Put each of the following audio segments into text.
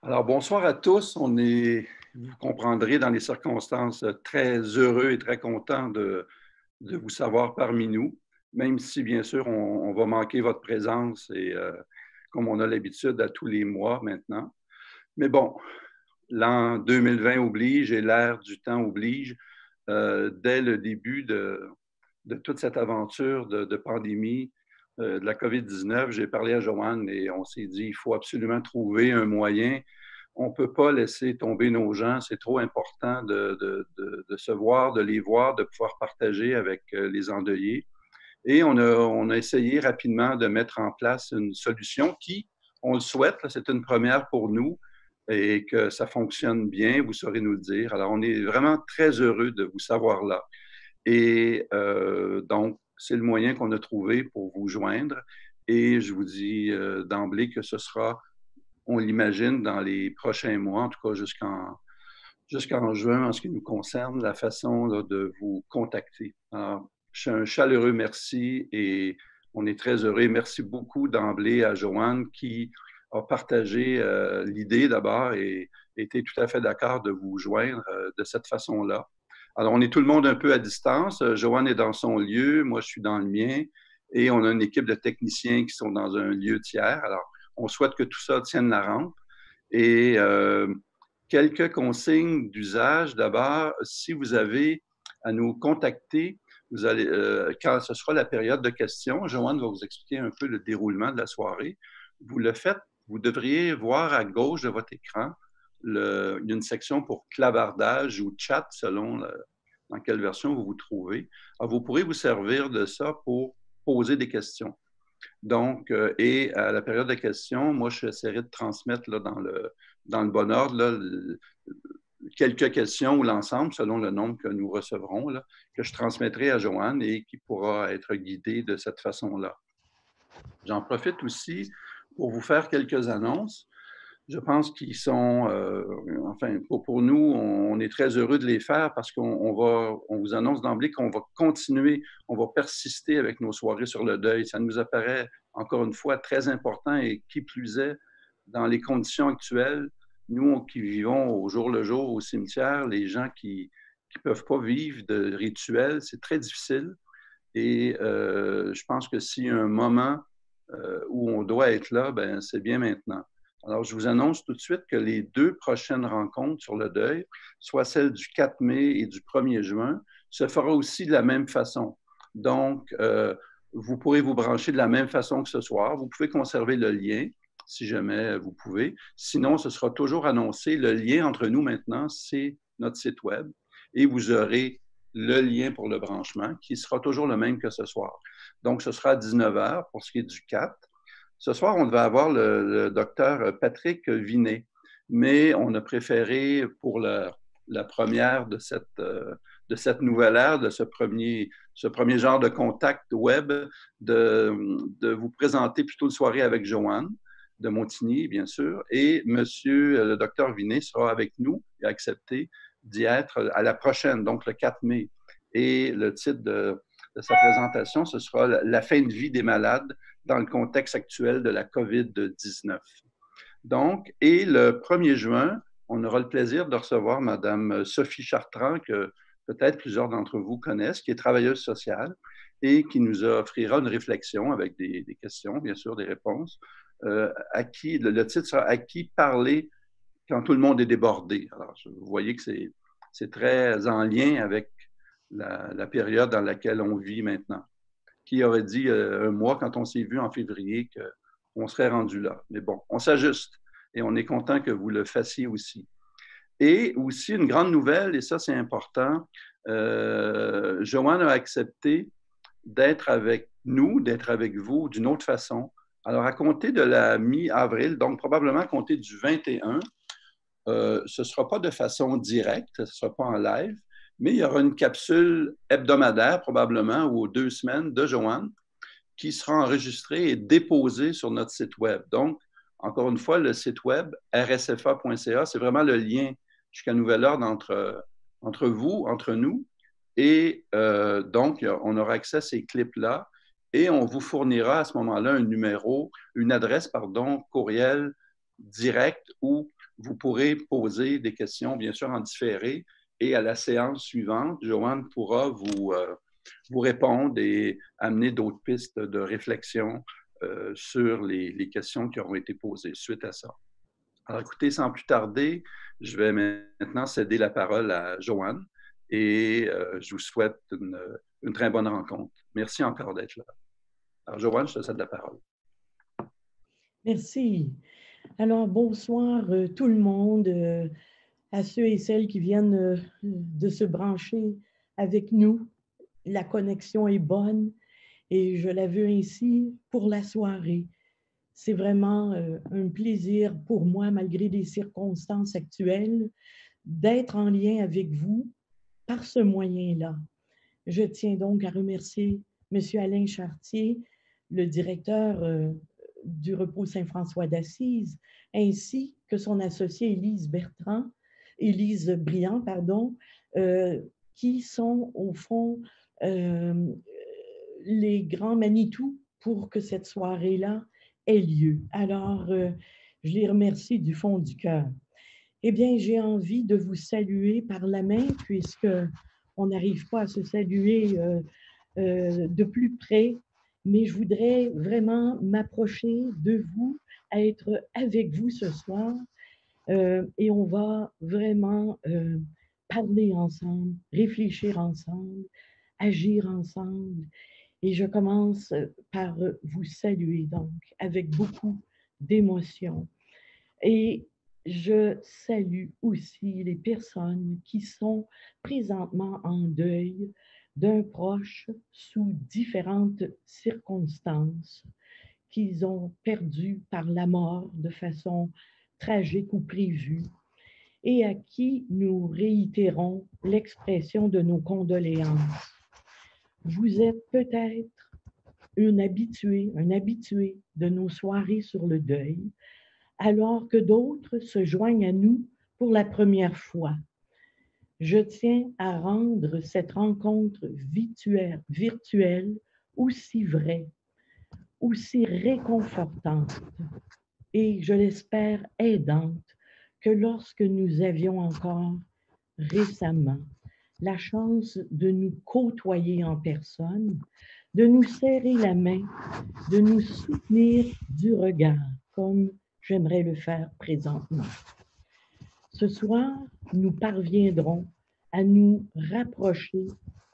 Alors, bonsoir à tous. Vous comprendrez, dans les circonstances, très heureux et très content de vous savoir parmi nous, même si, bien sûr, on va manquer votre présence et comme on a l'habitude à tous les mois maintenant. Mais bon, l'an 2020 oblige et l'ère du temps oblige. Dès le début de toute cette aventure de pandémie de la COVID-19, j'ai parlé à Joanne et on s'est dit, il faut absolument trouver un moyen. On ne peut pas laisser tomber nos gens. C'est trop important de se voir, de les voir, de pouvoir partager avec les endeuillés. Et on a essayé rapidement de mettre en place une solution qui, on le souhaite, c'est une première pour nous et que ça fonctionne bien, vous saurez nous le dire. Alors, on est vraiment très heureux de vous savoir là. Et donc, c'est le moyen qu'on a trouvé pour vous joindre. Et je vous dis d'emblée que ce sera, on l'imagine, dans les prochains mois, en tout cas jusqu'en juin, en ce qui nous concerne, la façon là, de vous contacter. Alors, un chaleureux merci et on est très heureux. Merci beaucoup d'emblée à Joanne qui a partagé l'idée d'abord et était tout à fait d'accord de vous joindre de cette façon-là. Alors, on est tout le monde un peu à distance. Joanne est dans son lieu, moi je suis dans le mien et on a une équipe de techniciens qui sont dans un lieu tiers. Alors, on souhaite que tout ça tienne la rampe. Et quelques consignes d'usage. D'abord, si vous avez à nous contacter, vous allez, quand ce sera la période de questions, Joanne va vous expliquer un peu le déroulement de la soirée. Vous le faites, vous devriez voir à gauche de votre écran, il y a une section pour clavardage ou chat selon dans quelle version vous vous trouvez. Alors, vous pourrez vous servir de ça pour poser des questions. Donc, et à la période de questions, moi, je essaierai de transmettre là, dans le bon ordre là, quelques questions ou l'ensemble, selon le nombre que nous recevrons, là, que je transmettrai à Joanne et qui pourra être guidée de cette façon-là. J'en profite aussi pour vous faire quelques annonces. Je pense qu'ils sont, enfin, pour nous, on est très heureux de les faire parce on vous annonce d'emblée qu'on va continuer, on va persister avec nos soirées sur le deuil. Ça nous apparaît, encore une fois, très important et qui plus est, dans les conditions actuelles, nous qui vivons au jour le jour au cimetière, les gens qui ne peuvent pas vivre de rituels, c'est très difficile. Et je pense que s'il y a un moment où on doit être là, ben, c'est bien maintenant. Alors, je vous annonce tout de suite que les deux prochaines rencontres sur le deuil, soit celle du 4 mai et du 1er juin, se fera aussi de la même façon. Donc, vous pourrez vous brancher de la même façon que ce soir. Vous pouvez conserver le lien si jamais vous pouvez. Sinon, ce sera toujours annoncé. Le lien entre nous maintenant, c'est notre site Web et vous aurez le lien pour le branchement qui sera toujours le même que ce soir. Donc, ce sera à 19h pour ce qui est du 4. Ce soir, on devait avoir le docteur Patrick Vinet, mais on a préféré, pour la première de cette nouvelle ère, de ce premier genre de contact web, de vous présenter plutôt une soirée avec Joanne de Montigny, bien sûr, et monsieur le docteur Vinet sera avec nous et a accepté d'y être à la prochaine, donc le 4 mai. Et le titre de sa présentation, ce sera La fin de vie des malades dans le contexte actuel de la COVID-19. Donc, et le 1er juin, on aura le plaisir de recevoir Mme Sophie Chartrand, que peut-être plusieurs d'entre vous connaissent, qui est travailleuse sociale et qui nous offrira une réflexion avec des questions, bien sûr, des réponses. À qui, le titre sera À qui parler quand tout le monde est débordé. Alors, vous voyez que c'est très en lien avec la période dans laquelle on vit maintenant. Qui aurait dit un mois quand on s'est vu en février qu'on serait rendu là? Mais bon, on s'ajuste et on est content que vous le fassiez aussi. Et aussi une grande nouvelle, et ça c'est important, Joanne a accepté d'être avec nous, d'être avec vous d'une autre façon. Alors, à compter de la mi-avril, donc probablement à compter du 21, ce ne sera pas de façon directe, ce ne sera pas en live, mais il y aura une capsule hebdomadaire, probablement, ou aux 2 semaines de Joanne, qui sera enregistrée et déposée sur notre site Web. Donc, encore une fois, le site Web, rsfa.ca, c'est vraiment le lien jusqu'à nouvel ordre entre vous, entre nous. Et donc, on aura accès à ces clips-là et on vous fournira à ce moment-là un numéro, une adresse, pardon, courriel direct où vous pourrez poser des questions, bien sûr, en différé. Et à la séance suivante, Joanne pourra vous répondre et amener d'autres pistes de réflexion sur les questions qui auront été posées suite à ça. Alors, écoutez, sans plus tarder, je vais maintenant céder la parole à Joanne et je vous souhaite une très bonne rencontre. Merci encore d'être là. Alors, Joanne, je te cède la parole. Merci. Alors, bonsoir tout le monde, à ceux et celles qui viennent de se brancher avec nous. La connexion est bonne et je la veux ainsi pour la soirée. C'est vraiment un plaisir pour moi, malgré les circonstances actuelles, d'être en lien avec vous par ce moyen-là. Je tiens donc à remercier M. Alain Chartier, le directeur du Repos Saint-François d'Assise, ainsi que son associée Élise Briand, qui sont au fond les grands Manitou pour que cette soirée-là ait lieu. Alors, je les remercie du fond du cœur. Eh bien, j'ai envie de vous saluer par la main, puisque on n'arrive pas à se saluer de plus près, mais je voudrais vraiment m'approcher de vous, être avec vous ce soir, et on va vraiment parler ensemble, réfléchir ensemble, agir ensemble. Et je commence par vous saluer, donc, avec beaucoup d'émotion. Et je salue aussi les personnes qui sont présentement en deuil d'un proche sous différentes circonstances qu'ils ont perdu par la mort de façon tragique ou prévue et à qui nous réitérons l'expression de nos condoléances. Vous êtes peut-être un habitué de nos soirées sur le deuil, alors que d'autres se joignent à nous pour la première fois. Je tiens à rendre cette rencontre virtuelle aussi vraie, aussi réconfortante et, je l'espère, aidante que lorsque nous avions encore récemment la chance de nous côtoyer en personne, de nous serrer la main, de nous soutenir du regard, comme j'aimerais le faire présentement. Ce soir, nous parviendrons à nous rapprocher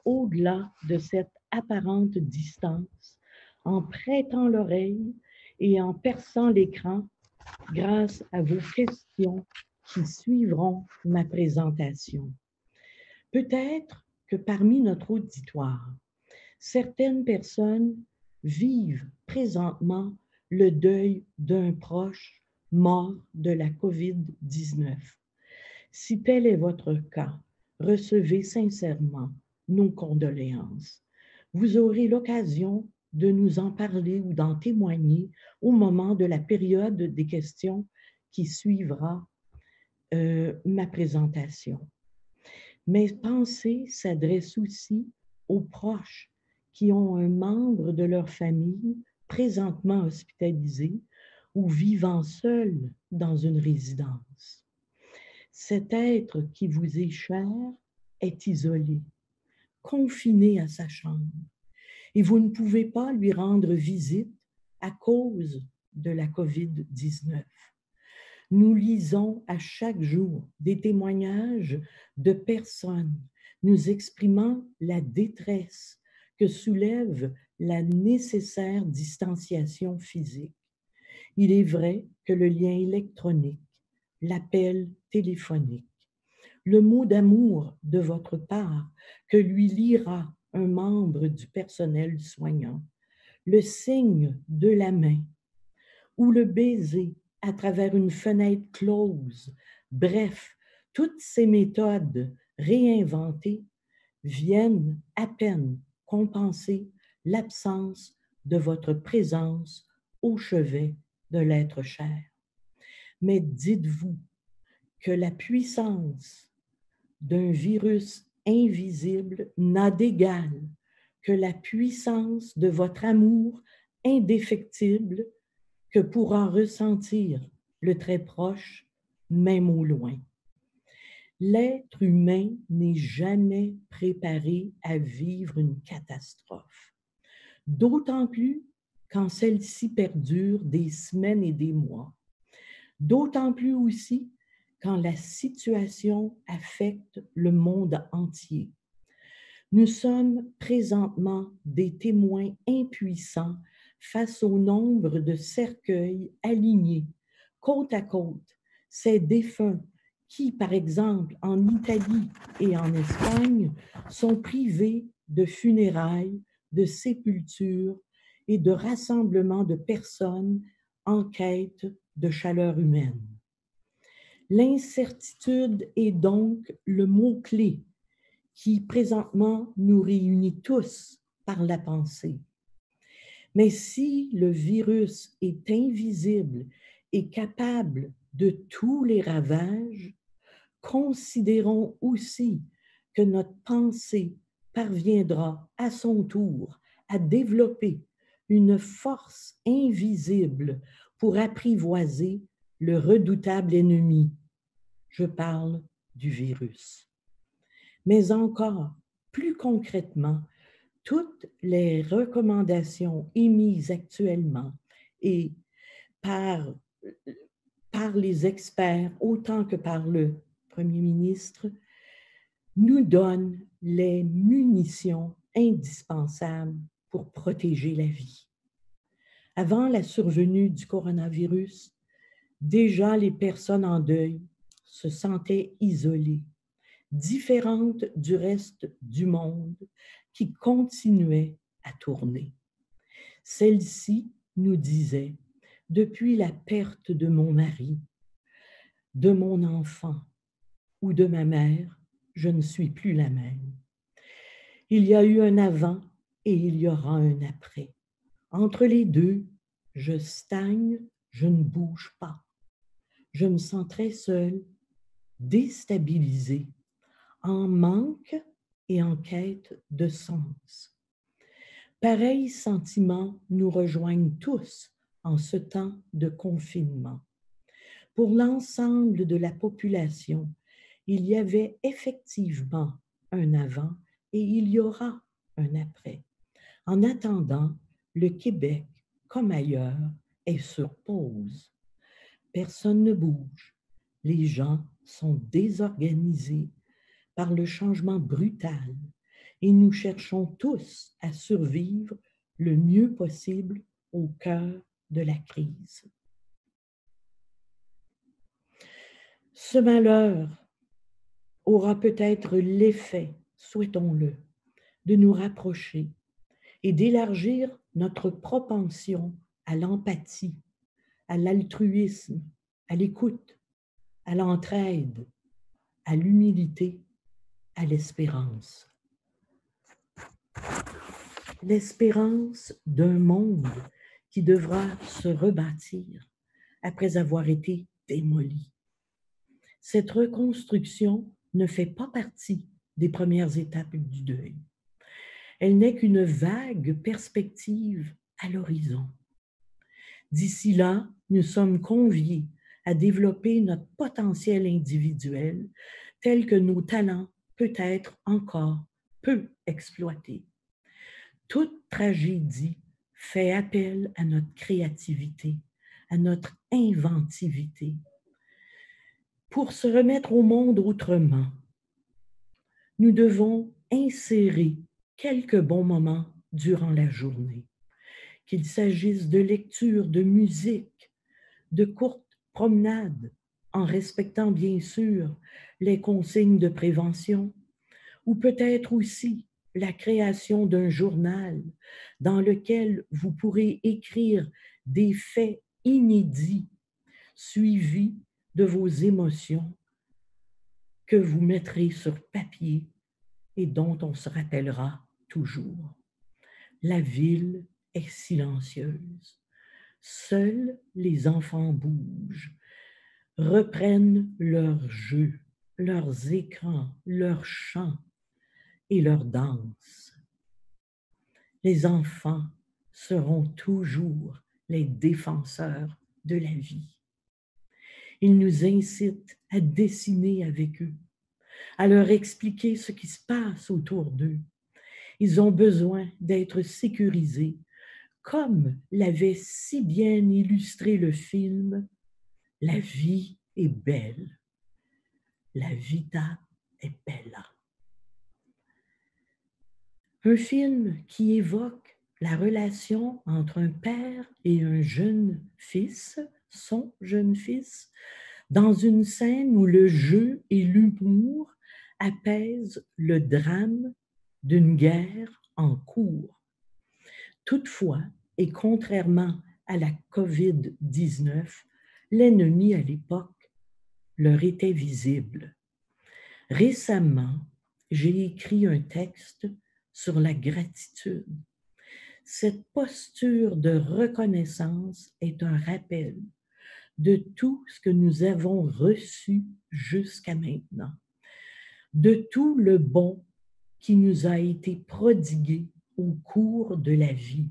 au-delà de cette apparente distance en prêtant l'oreille et en perçant l'écran grâce à vos questions qui suivront ma présentation. Peut-être que parmi notre auditoire, certaines personnes vivent présentement le deuil d'un proche mort de la COVID-19. Si tel est votre cas, recevez sincèrement nos condoléances. Vous aurez l'occasion de nous en parler ou d'en témoigner au moment de la période des questions qui suivra ma présentation. Mes pensées s'adressent aussi aux proches qui ont un membre de leur famille présentement hospitalisé ou vivant seul dans une résidence. Cet être qui vous est cher est isolé, confiné à sa chambre, et vous ne pouvez pas lui rendre visite à cause de la COVID-19. Nous lisons à chaque jour des témoignages de personnes nous exprimant la détresse que soulève la nécessaire distanciation physique. Il est vrai que le lien électronique, l'appel téléphonique, le mot d'amour de votre part que lui lira un membre du personnel soignant, le signe de la main ou le baiser à travers une fenêtre close. Bref, toutes ces méthodes réinventées viennent à peine compenser l'absence de votre présence au chevet de l'être cher. Mais dites-vous que la puissance d'un virus invisible n'a d'égal que la puissance de votre amour indéfectible que pourra ressentir le très proche même au loin. L'être humain n'est jamais préparé à vivre une catastrophe, d'autant plus quand celle-ci perdure des semaines et des mois, d'autant plus aussi quand la situation affecte le monde entier. Nous sommes présentement des témoins impuissants face au nombre de cercueils alignés, côte à côte, ces défunts qui, par exemple, en Italie et en Espagne, sont privés de funérailles, de sépultures et de rassemblements de personnes en quête de chaleur humaine. L'incertitude est donc le mot-clé qui présentement nous réunit tous par la pensée. Mais si le virus est invisible et capable de tous les ravages, considérons aussi que notre pensée parviendra à son tour à développer une force invisible pour apprivoiser le redoutable ennemi. Je parle du virus. Mais encore plus concrètement, toutes les recommandations émises actuellement et par, par les experts autant que par le Premier ministre nous donnent les munitions indispensables pour protéger la vie. Avant la survenue du coronavirus, déjà les personnes en deuil se sentaient isolées, différentes du reste du monde qui continuait à tourner. Celle-ci nous disait, depuis la perte de mon mari, de mon enfant ou de ma mère, je ne suis plus la même. Il y a eu un avant et il y aura un après. Entre les deux, je stagne, je ne bouge pas. Je me sens très seule, déstabilisée, en manque et en quête de sens. Pareils sentiments nous rejoignent tous en ce temps de confinement. Pour l'ensemble de la population, il y avait effectivement un avant et il y aura un après. En attendant, le Québec, comme ailleurs, est sur pause. Personne ne bouge. Les gens sont désorganisés par le changement brutal et nous cherchons tous à survivre le mieux possible au cœur de la crise. Ce malheur aura peut-être l'effet, souhaitons-le, de nous rapprocher et d'élargir notre propension à l'empathie, à l'altruisme, à l'écoute, à l'entraide, à l'humilité, à l'espérance. L'espérance d'un monde qui devra se rebâtir après avoir été démoli. Cette reconstruction ne fait pas partie des premières étapes du deuil. Elle n'est qu'une vague perspective à l'horizon. D'ici là, nous sommes conviés à développer notre potentiel individuel tel que nos talents peut-être encore peu exploités. Toute tragédie fait appel à notre créativité, à notre inventivité. Pour se remettre au monde autrement, nous devons insérer quelques bons moments durant la journée, qu'il s'agisse de lecture, de musique, de courtes promenades, en respectant bien sûr les consignes de prévention, ou peut-être aussi la création d'un journal dans lequel vous pourrez écrire des faits inédits suivis de vos émotions que vous mettrez sur papier et dont on se rappellera toujours. La ville est silencieuse. Seuls les enfants bougent, reprennent leurs jeux, leurs écrans, leurs chants et leurs danses. Les enfants seront toujours les défenseurs de la vie. Ils nous incitent à dessiner avec eux, à leur expliquer ce qui se passe autour d'eux. Ils ont besoin d'être sécurisés, comme l'avait si bien illustré le film « La vie est belle ». La vita è bella. Un film qui évoque la relation entre un père et un jeune fils, son jeune fils, dans une scène où le jeu et l'humour apaisent le drame d'une guerre en cours. Toutefois, et contrairement à la COVID-19, l'ennemi à l'époque leur était visible. Récemment, j'ai écrit un texte sur la gratitude. Cette posture de reconnaissance est un rappel de tout ce que nous avons reçu jusqu'à maintenant, de tout le bon qui nous a été prodigué au cours de la vie.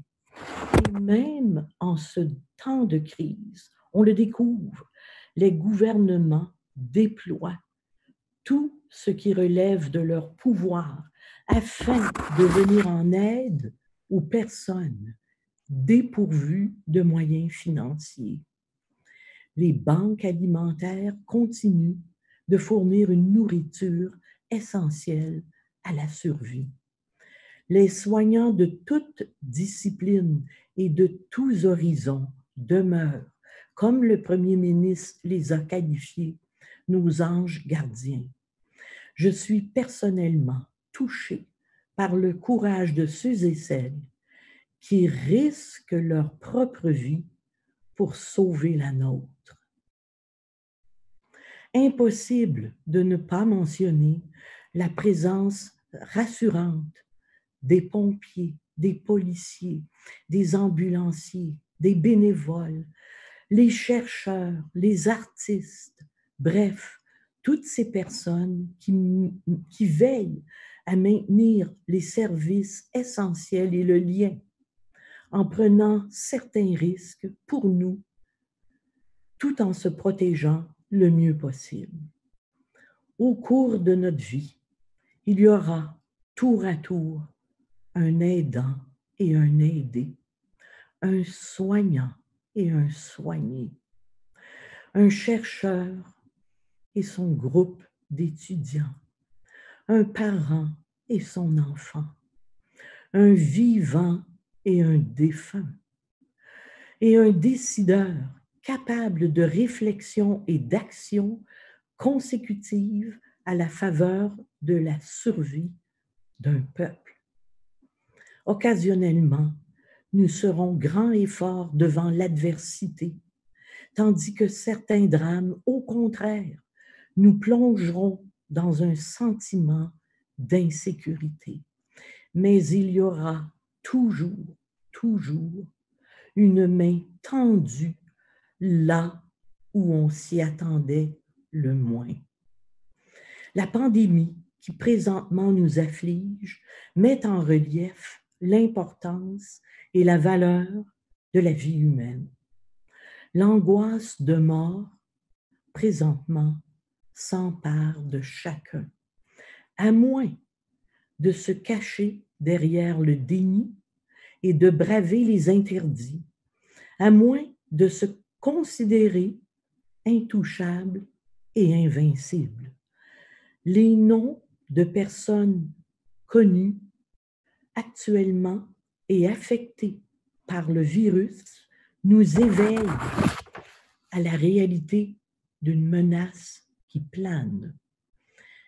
Et même en ce temps de crise, on le découvre, les gouvernements déploient tout ce qui relève de leur pouvoir afin de venir en aide aux personnes dépourvues de moyens financiers. Les banques alimentaires continuent de fournir une nourriture essentielle à la survie. Les soignants de toutes disciplines et de tous horizons demeurent, comme le Premier ministre les a qualifiés, nos anges gardiens. Je suis personnellement touchée par le courage de ceux et celles qui risquent leur propre vie pour sauver la nôtre. Impossible de ne pas mentionner la présence rassurante des pompiers, des policiers, des ambulanciers, des bénévoles, les chercheurs, les artistes, bref, toutes ces personnes qui veillent à maintenir les services essentiels et le lien en prenant certains risques pour nous, tout en se protégeant le mieux possible. Au cours de notre vie, il y aura tour à tour un aidant et un aidé, un soignant et un soigné, un chercheur et son groupe d'étudiants, un parent et son enfant, un vivant et un défunt, et un décideur capable de réflexion et d'action consécutive à la faveur de la survie d'un peuple. Occasionnellement, nous serons grands et forts devant l'adversité, tandis que certains drames, au contraire, nous plongeront dans un sentiment d'insécurité. Mais il y aura toujours une main tendue là où on s'y attendait le moins. La pandémie qui présentement nous afflige met en relief l'importance et la valeur de la vie humaine. L'angoisse de mort, présentement, s'empare de chacun, à moins de se cacher derrière le déni et de braver les interdits, à moins de se considérer intouchable et invincible. Les noms de personnes connues actuellement et affectées par le virus nous éveillent à la réalité d'une menace qui plane.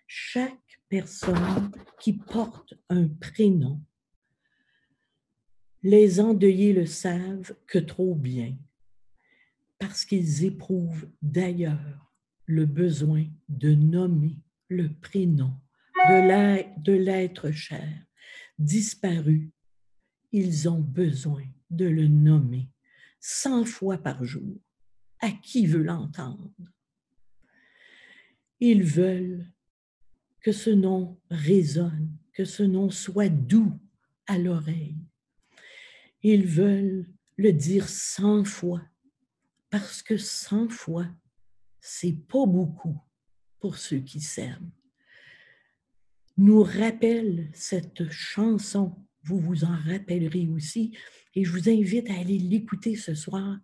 Chaque personne qui porte un prénom, les endeuillés le savent que trop bien, parce qu'ils éprouvent d'ailleurs le besoin de nommer le prénom de l'être cher, disparu. Ils ont besoin de le nommer 100 fois par jour, à qui veut l'entendre. Ils veulent que ce nom résonne, que ce nom soit doux à l'oreille. Ils veulent le dire 100 fois, parce que 100 fois, c'est pas beaucoup pour ceux qui s'aiment. Nous rappelle cette chanson, vous vous en rappellerez aussi, et je vous invite à aller l'écouter ce soir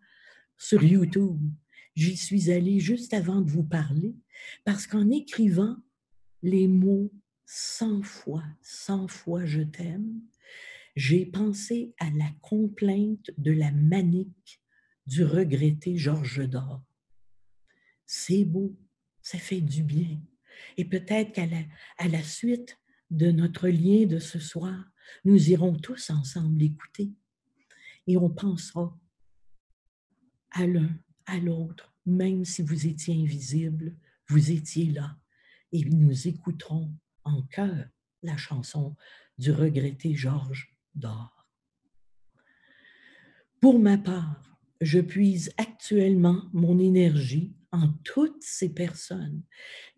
sur YouTube. J'y suis allée juste avant de vous parler, parce qu'en écrivant les mots 100 fois je t'aime, j'ai pensé à la complainte de la manique du regretté Georges Dard. C'est beau, ça fait du bien. Et peut-être à la suite de notre lien de ce soir, nous irons tous ensemble l'écouter et on pensera à l'un, à l'autre, même si vous étiez invisible, vous étiez là et nous écouterons en chœur la chanson du regretté Georges Dard. Pour ma part, je puise actuellement mon énergie en toutes ces personnes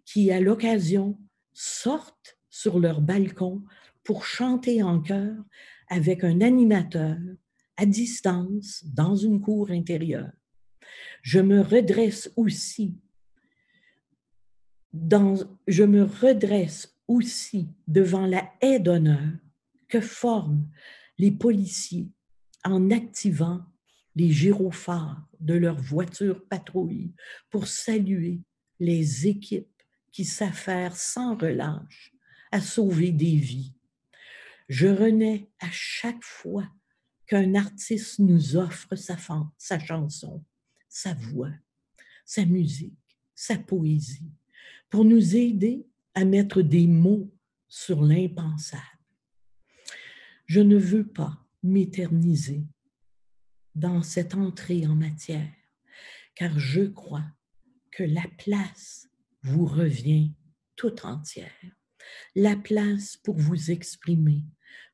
qui, à l'occasion, sortent sur leur balcon pour chanter en chœur avec un animateur à distance dans une cour intérieure. Je me redresse aussi devant la haie d'honneur que forment les policiers en activant les gyrophares de leur voiture patrouille pour saluer les équipes qui s'affairent sans relâche à sauver des vies. Je renais à chaque fois qu'un artiste nous offre sa chanson, sa voix, sa musique, sa poésie, pour nous aider à mettre des mots sur l'impensable. Je ne veux pas m'éterniser dans cette entrée en matière, car je crois que la place vous revient tout entière. La place pour vous exprimer,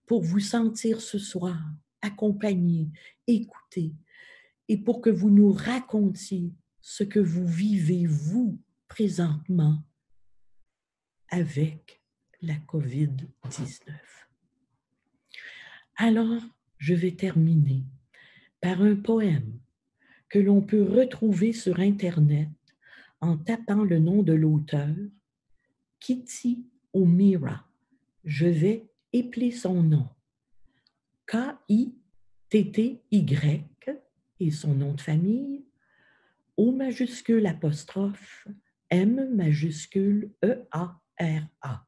pour vous sentir ce soir accompagné, écouté, et pour que vous nous racontiez ce que vous vivez, vous, présentement, avec la COVID-19. Alors, je vais terminer par un poème que l'on peut retrouver sur Internet en tapant le nom de l'auteur, Kitty O'Meara. Je vais épeler son nom. K-I-T-T-Y et son nom de famille, O majuscule apostrophe, M majuscule E-A-R-A.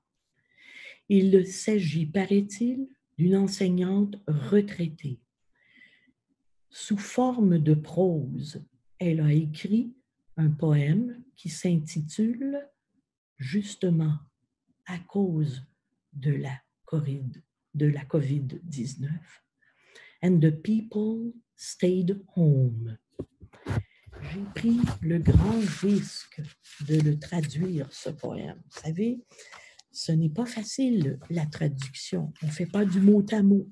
Il s'agit, paraît-il, d'une enseignante retraitée. Sous forme de prose, elle a écrit un poème qui s'intitule justement à cause de la COVID-19. And the people stayed home. J'ai pris le grand risque de le traduire, ce poème. Vous savez, ce n'est pas facile, la traduction. On ne fait pas du mot à mot.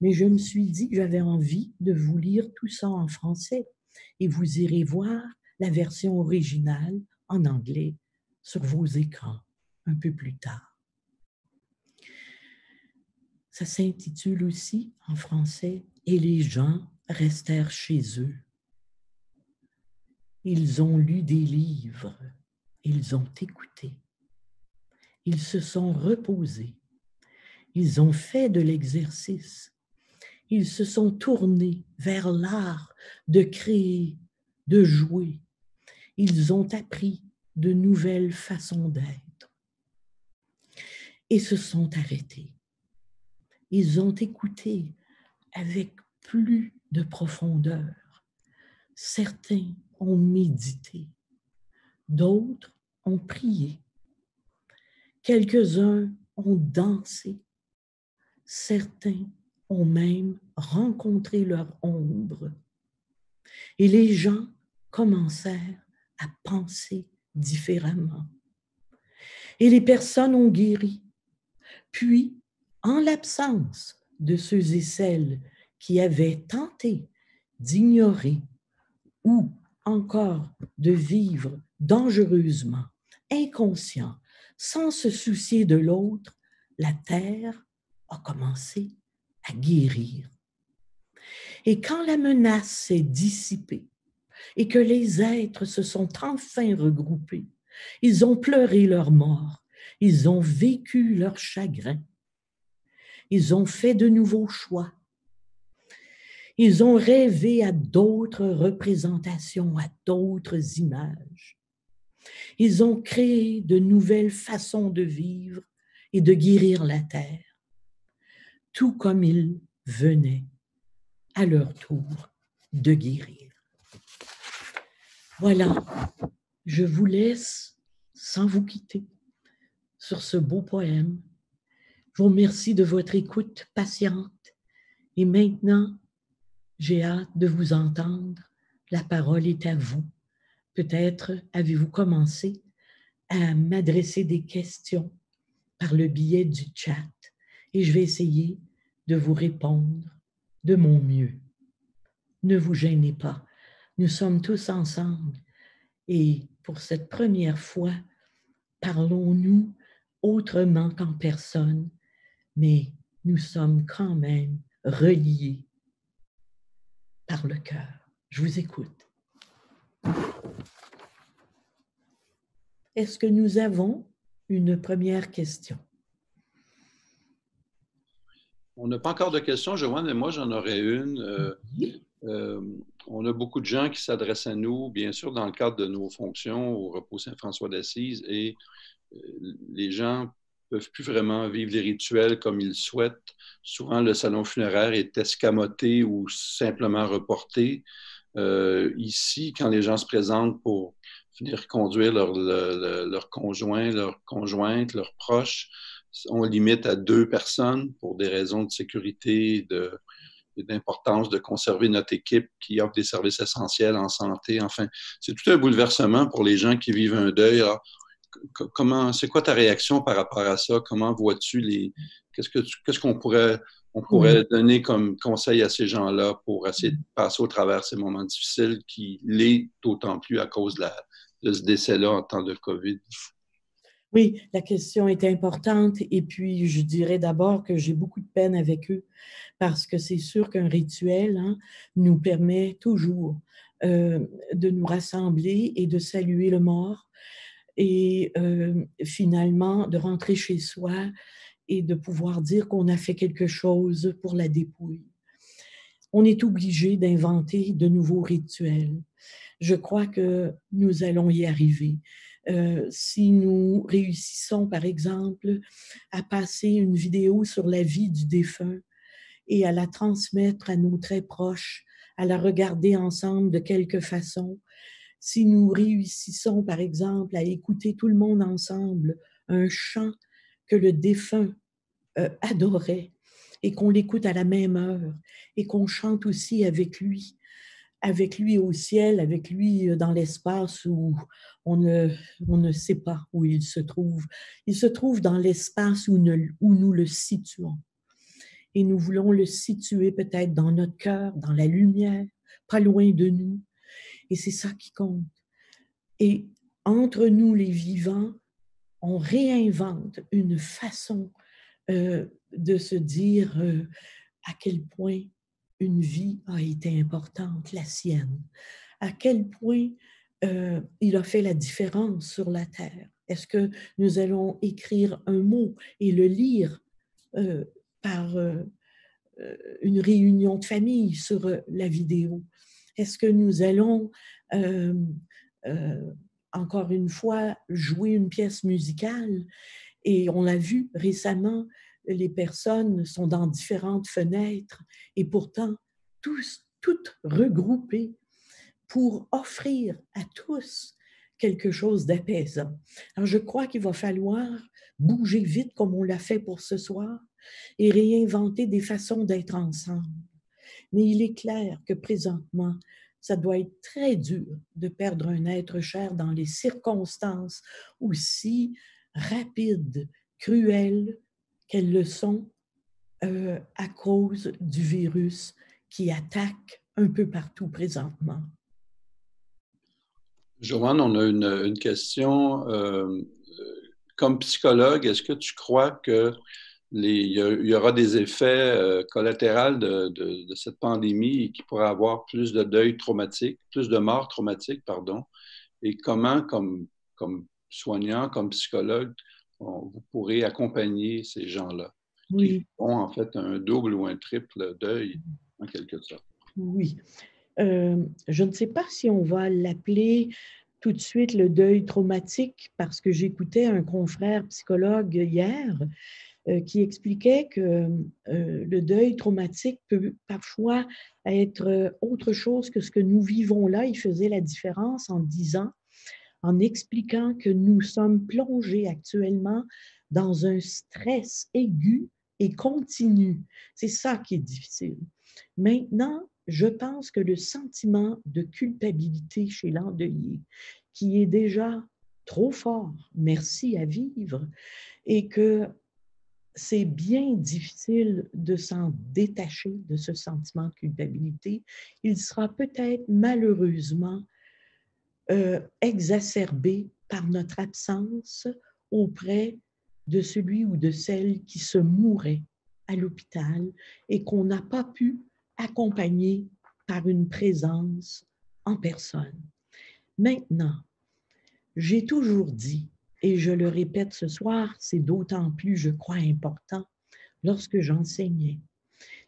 Mais je me suis dit que j'avais envie de vous lire tout ça en français et vous irez voir la version originale en anglais sur vos écrans un peu plus tard. Ça s'intitule aussi en français « Et les gens restèrent chez eux. Ils ont lu des livres, ils ont écouté, ils se sont reposés, ils ont fait de l'exercice, ils se sont tournés vers l'art de créer, de jouer. Ils ont appris de nouvelles façons d'être et se sont arrêtés. Ils ont écouté avec plus de profondeur. Certains ont médité, d'autres ont prié. Quelques-uns ont dansé, certains ont même rencontré leur ombre. Et les gens commencèrent à penser différemment. Et les personnes ont guéri. Puis, en l'absence de ceux et celles qui avaient tenté d'ignorer ou encore de vivre dangereusement, inconscient, sans se soucier de l'autre, la terre a commencé à guérir. Et quand la menace s'est dissipée, et que les êtres se sont enfin regroupés. Ils ont pleuré leur mort, ils ont vécu leur chagrin, ils ont fait de nouveaux choix, ils ont rêvé à d'autres représentations, à d'autres images. Ils ont créé de nouvelles façons de vivre et de guérir la terre, tout comme ils venaient à leur tour de guérir. Voilà, je vous laisse sans vous quitter sur ce beau poème. Je vous remercie de votre écoute patiente et maintenant, j'ai hâte de vous entendre. La parole est à vous. Peut-être avez-vous commencé à m'adresser des questions par le biais du chat et je vais essayer de vous répondre de mon mieux. Ne vous gênez pas, nous sommes tous ensemble et pour cette première fois, parlons-nous autrement qu'en personne, mais nous sommes quand même reliés par le cœur. Je vous écoute. Est-ce que nous avons une première question? On n'a pas encore de questions, Joanne, mais moi, j'en aurais une. On a beaucoup de gens qui s'adressent à nous, bien sûr, dans le cadre de nos fonctions au repos Saint-François d'Assise, et les gens ne peuvent plus vraiment vivre les rituels comme ils souhaitent. Souvent, le salon funéraire est escamoté ou simplement reporté. Ici, quand les gens se présentent pour venir conduire leur conjoint, leur conjointe, leurs proches, on limite à 2 personnes pour des raisons de sécurité et d'importance de conserver notre équipe qui offre des services essentiels en santé. Enfin, c'est tout un bouleversement pour les gens qui vivent un deuil. Alors, c'est quoi ta réaction par rapport à ça? Comment vois-tu qu'est-ce qu'on pourrait donner comme conseil à ces gens-là pour essayer de passer au travers ces moments difficiles qui l'est d'autant plus à cause de ce décès-là en temps de COVID? Oui, la question est importante et puis je dirais d'abord que j'ai beaucoup de peine avec eux parce que c'est sûr qu'un rituel nous permet toujours de nous rassembler et de saluer le mort et finalement de rentrer chez soi et de pouvoir dire qu'on a fait quelque chose pour la dépouille. On est obligé d'inventer de nouveaux rituels. Je crois que nous allons y arriver. Si nous réussissons, par exemple, à passer une vidéo sur la vie du défunt et à la transmettre à nos très proches, à la regarder ensemble de quelque façon, si nous réussissons, par exemple, à écouter tout le monde ensemble un chant que le défunt adorait et qu'on l'écoute à la même heure et qu'on chante aussi avec lui au ciel, avec lui dans l'espace où on ne sait pas où il se trouve. Il se trouve dans l'espace où nous le situons. Et nous voulons le situer peut-être dans notre cœur, dans la lumière, pas loin de nous. Et c'est ça qui compte. Et entre nous, les vivants, on réinvente une façon de se dire à quel point une vie a été importante, la sienne, à quel point il a fait la différence sur la terre. Est-ce que nous allons écrire un mot et le lire par une réunion de famille sur la vidéo? Est-ce que nous allons, euh, encore une fois, jouer une pièce musicale? Et on l'a vu récemment, les personnes sont dans différentes fenêtres et pourtant toutes regroupées pour offrir à tous quelque chose d'apaisant. Alors, je crois qu'il va falloir bouger vite comme on l'a fait pour ce soir et réinventer des façons d'être ensemble. Mais il est clair que présentement, ça doit être très dur de perdre un être cher dans les circonstances aussi rapides, cruelles qu'elles le sont à cause du virus qui attaque un peu partout présentement. Joanne, on a une question. Comme psychologue, est-ce que tu crois que il y aura des effets collatéraux de cette pandémie qui pourraient avoir plus de deuil traumatique, plus de morts traumatiques, pardon. Et comment, comme soignant, comme psychologue, vous pourrez accompagner ces gens-là qui Oui, font en fait un double ou un triple deuil, en quelque sorte. oui. Je ne sais pas si on va l'appeler tout de suite le deuil traumatique, parce que j'écoutais un confrère psychologue hier qui expliquait que le deuil traumatique peut parfois être autre chose que ce que nous vivons là. Il faisait la différence en disant, en expliquant que nous sommes plongés actuellement dans un stress aigu et continu. C'est ça qui est difficile. Maintenant, je pense que le sentiment de culpabilité chez l'endeuillé, qui est déjà trop fort, merci à vivre, et que c'est bien difficile de s'en détacher de ce sentiment de culpabilité, il sera peut-être malheureusement exacerbé par notre absence auprès de celui ou de celle qui se mourait à l'hôpital et qu'on n'a pas pu accompagner par une présence en personne. Maintenant, j'ai toujours dit, et je le répète ce soir, c'est d'autant plus, je crois, important, lorsque j'enseignais,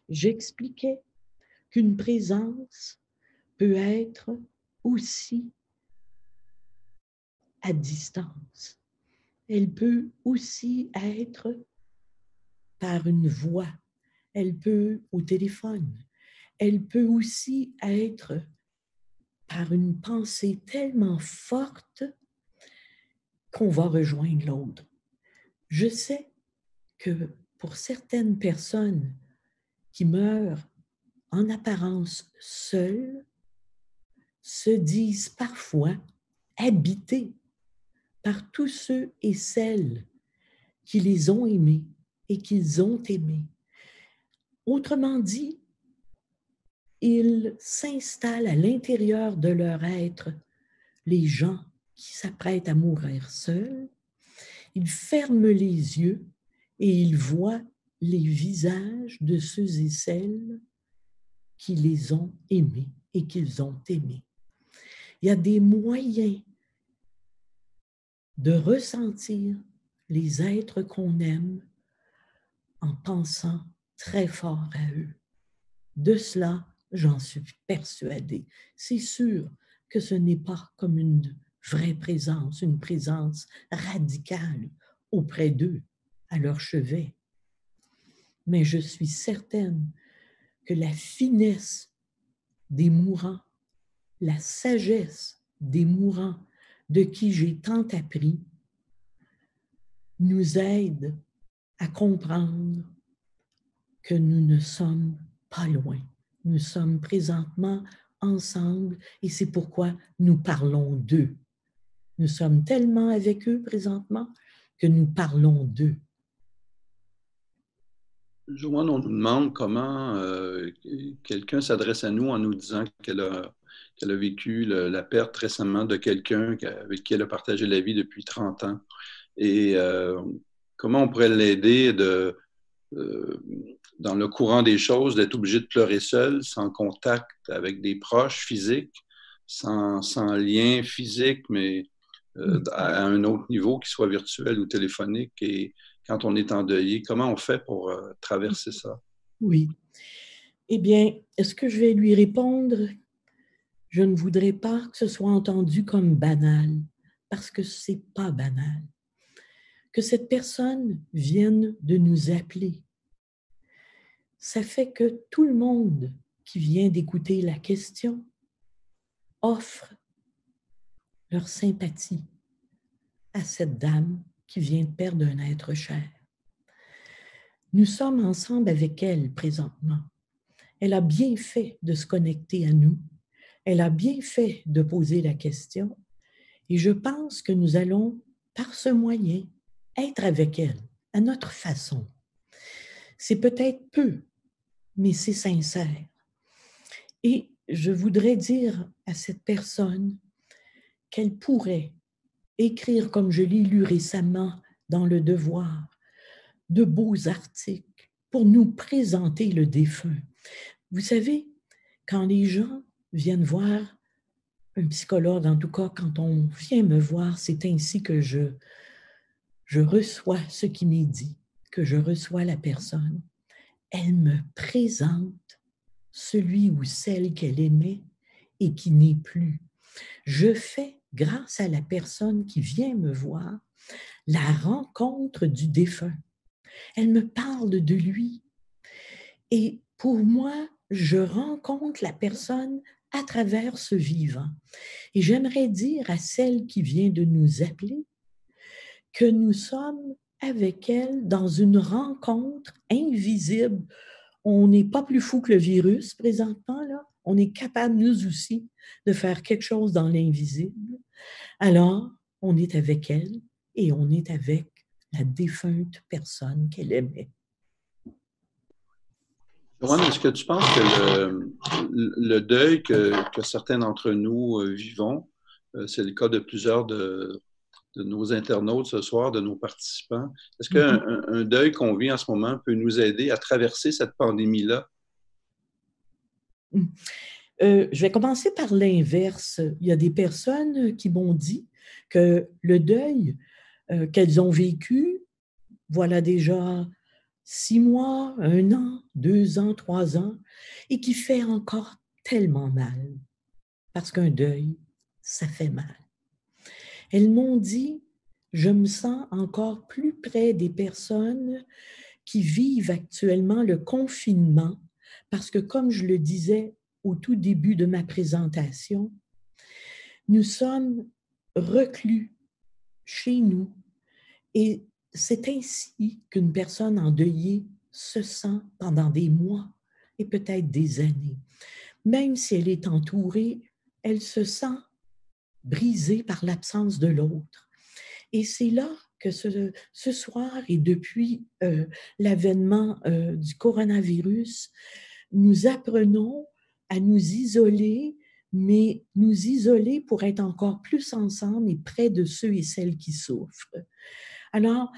j'expliquais qu'une présence peut être aussi à distance. Elle peut aussi être par une voix, elle peut au téléphone, elle peut aussi être par une pensée tellement forte qu'on va rejoindre l'autre. Je sais que pour certaines personnes qui meurent en apparence seules, se disent parfois habitées par tous ceux et celles qui les ont aimés et qu'ils ont aimés. Autrement dit, ils s'installent à l'intérieur de leur être, les gens qui s'apprêtent à mourir seuls, ils ferment les yeux et ils voient les visages de ceux et celles qui les ont aimés et qu'ils ont aimés. Il y a des moyens de ressentir les êtres qu'on aime en pensant très fort à eux. De cela, j'en suis persuadée. C'est sûr que ce n'est pas comme une vraie présence, une présence radicale auprès d'eux, à leur chevet. Mais je suis certaine que la finesse des mourants, la sagesse des mourants de qui j'ai tant appris, nous aide à comprendre que nous ne sommes pas loin. Nous sommes présentement ensemble et c'est pourquoi nous parlons d'eux. Nous sommes tellement avec eux présentement que nous parlons d'eux. Joanne, on nous demande comment quelqu'un s'adresse à nous en nous disant qu'elle a vécu la perte récemment de quelqu'un avec qui elle a partagé la vie depuis 30 ans. Et comment on pourrait l'aider dans le courant des choses, d'être obligé de pleurer seul, sans contact avec des proches physiques, sans lien physique, mais à un autre niveau, qui soit virtuel ou téléphonique. Et quand on est endeuillé, comment on fait pour traverser ça? Oui. Eh bien, est-ce que je vais lui répondre? Je ne voudrais pas que ce soit entendu comme banal, parce que ce n'est pas banal. Que cette personne vienne de nous appeler, ça fait que tout le monde qui vient d'écouter la question offre leur sympathie à cette dame qui vient de perdre un être cher. Nous sommes ensemble avec elle présentement. Elle a bien fait de se connecter à nous. Elle a bien fait de poser la question. Et je pense que nous allons, par ce moyen, être avec elle, à notre façon. C'est peut-être peu, mais c'est sincère. Et je voudrais dire à cette personne qu'elle pourrait écrire, comme je l'ai lu récemment dans Le Devoir, de beaux articles pour nous présenter le défunt. Vous savez, quand les gens viennent voir un psychologue, en tout cas quand on vient me voir, c'est ainsi que je reçois ce qui m'est dit, que je reçois la personne. Elle me présente celui ou celle qu'elle aimait et qui n'est plus. Je fais, grâce à la personne qui vient me voir, la rencontre du défunt. Elle me parle de lui. Et pour moi, je rencontre la personne à travers ce vivant. Et j'aimerais dire à celle qui vient de nous appeler que nous sommes avec elle dans une rencontre invisible. On n'est pas plus fou que le virus présentement, là. On est capable, nous aussi, de faire quelque chose dans l'invisible. Alors, on est avec elle et on est avec la défunte personne qu'elle aimait. Joanne, est-ce que tu penses que le deuil que certains d'entre nous vivons, c'est le cas de plusieurs de nos internautes ce soir, de nos participants, est-ce qu'un deuil qu'on vit en ce moment peut nous aider à traverser cette pandémie-là? Je vais commencer par l'inverse. Il y a des personnes qui m'ont dit que le deuil qu'elles ont vécu, voilà déjà 6 mois, 1 an, 2 ans, 3 ans, et qui fait encore tellement mal. Parce qu'un deuil, ça fait mal. Elles m'ont dit, je me sens encore plus près des personnes qui vivent actuellement le confinement, parce que comme je le disais au tout début de ma présentation, nous sommes reclus chez nous et c'est ainsi qu'une personne endeuillée se sent pendant des mois et peut-être des années. Même si elle est entourée, elle se sent brisée par l'absence de l'autre. Et c'est là que ce soir et depuis l'avènement du coronavirus, nous apprenons à nous isoler, mais nous isoler pour être encore plus ensemble et près de ceux et celles qui souffrent. Alors,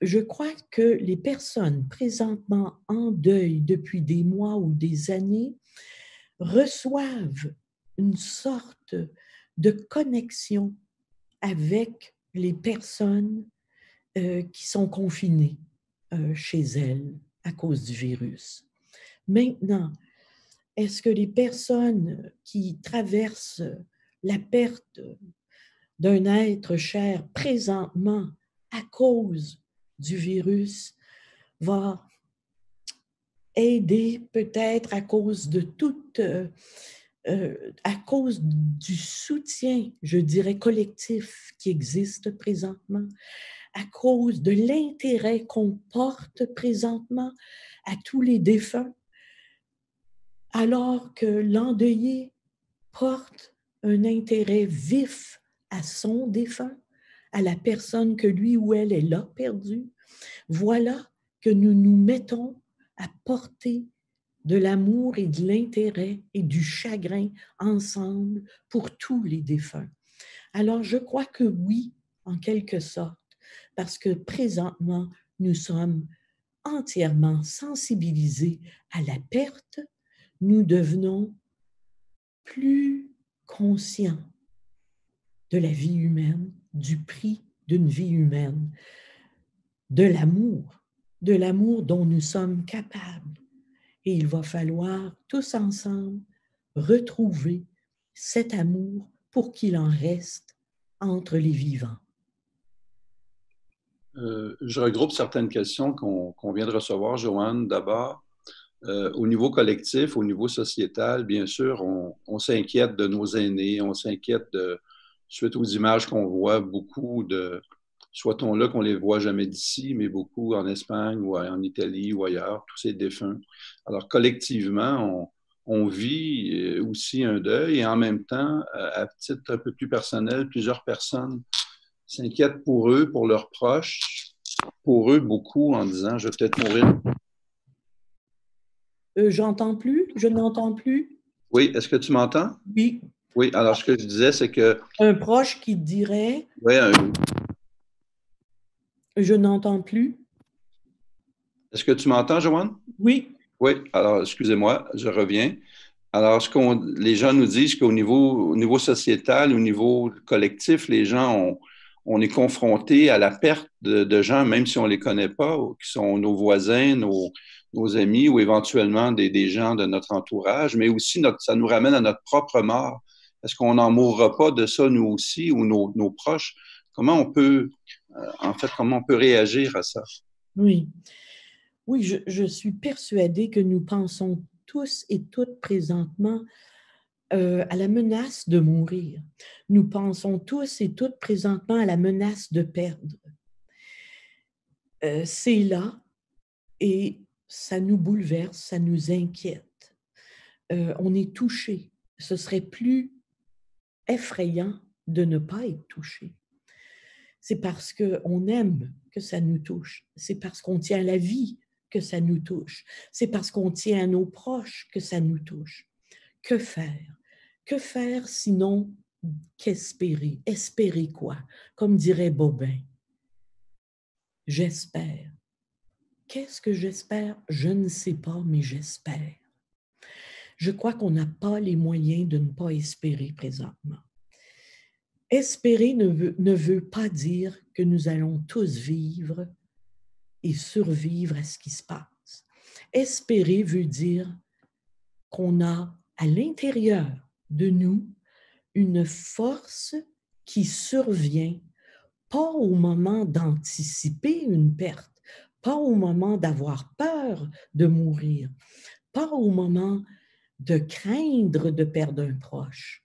je crois que les personnes présentement en deuil depuis des mois ou des années reçoivent une sorte de connexion avec les personnes qui sont confinées chez elles à cause du virus. Maintenant, est-ce que les personnes qui traversent la perte d'un être cher présentement à cause du virus vont aider peut-être à cause de à cause du soutien, je dirais, collectif qui existe présentement, à cause de l'intérêt qu'on porte présentement à tous les défunts, alors que l'endeuillé porte un intérêt vif à son défunt, à la personne que lui ou elle a perdue. Voilà que nous nous mettons à porter de l'amour et de l'intérêt et du chagrin ensemble pour tous les défunts. Alors, je crois que oui, en quelque sorte, parce que présentement, nous sommes entièrement sensibilisés à la perte, nous devenons plus conscients de la vie humaine, du prix d'une vie humaine, de l'amour dont nous sommes capables. Et il va falloir tous ensemble retrouver cet amour pour qu'il en reste entre les vivants. Je regroupe certaines questions qu'on vient de recevoir, Joanne. D'abord, au niveau collectif, au niveau sociétal, bien sûr, on s'inquiète de nos aînés, on s'inquiète suite aux images qu'on voit, beaucoup de, soit-on là qu'on ne les voit jamais d'ici, mais beaucoup en Espagne ou en Italie ou ailleurs, tous ces défunts. Alors, collectivement, on vit aussi un deuil et en même temps, à titre un peu plus personnel, plusieurs personnes s'inquiètent pour eux, pour leurs proches, pour eux beaucoup en disant « je vais peut-être mourir ». J'entends plus, je n'entends plus. Oui, est-ce que tu m'entends? Oui. Oui, alors ce que je disais, c'est que… Un proche qui dirait… Oui, Je n'entends plus. Est-ce que tu m'entends, Joanne? Oui, Oui, alors excusez-moi, je reviens. Alors, les gens nous disent au niveau sociétal, au niveau collectif, on est confrontés à la perte de gens, même si on ne les connaît pas, ou qui sont nos voisins, nos amis ou éventuellement des gens de notre entourage, mais aussi ça nous ramène à notre propre mort. Est-ce qu'on n'en mourra pas de ça, nous aussi, ou nos proches? Comment on peut, comment on peut réagir à ça? oui. Oui, je suis persuadée que nous pensons tous et toutes présentement à la menace de mourir. Nous pensons tous et toutes présentement à la menace de perdre. C'est là et ça nous bouleverse, ça nous inquiète. On est touché. Ce serait plus effrayant de ne pas être touché. C'est parce qu'on aime que ça nous touche. C'est parce qu'on tient à la vie que ça nous touche. C'est parce qu'on tient à nos proches que ça nous touche. Que faire? Que faire sinon qu'espérer? Espérer quoi? Comme dirait Bobin, j'espère. Qu'est-ce que j'espère? Je ne sais pas, mais j'espère. Je crois qu'on n'a pas les moyens de ne pas espérer présentement. Espérer ne veut pas dire que nous allons tous vivre et survivre à ce qui se passe. Espérer veut dire qu'on a à l'intérieur de nous une force qui survient, pas au moment d'anticiper une perte, pas au moment d'avoir peur de mourir, pas au moment de craindre de perdre un proche.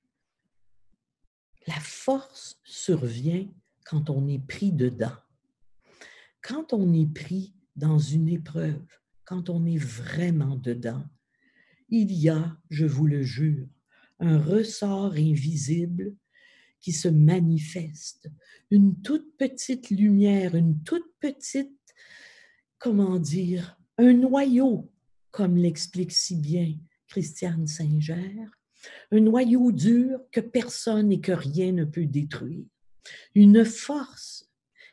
La force survient quand on est pris dedans. Quand on est pris dans une épreuve, quand on est vraiment dedans, il y a, je vous le jure, un ressort invisible qui se manifeste, une toute petite lumière, une toute petite, comment dire, un noyau, comme l'explique si bien Christiane Singer, un noyau dur que personne et que rien ne peut détruire, une force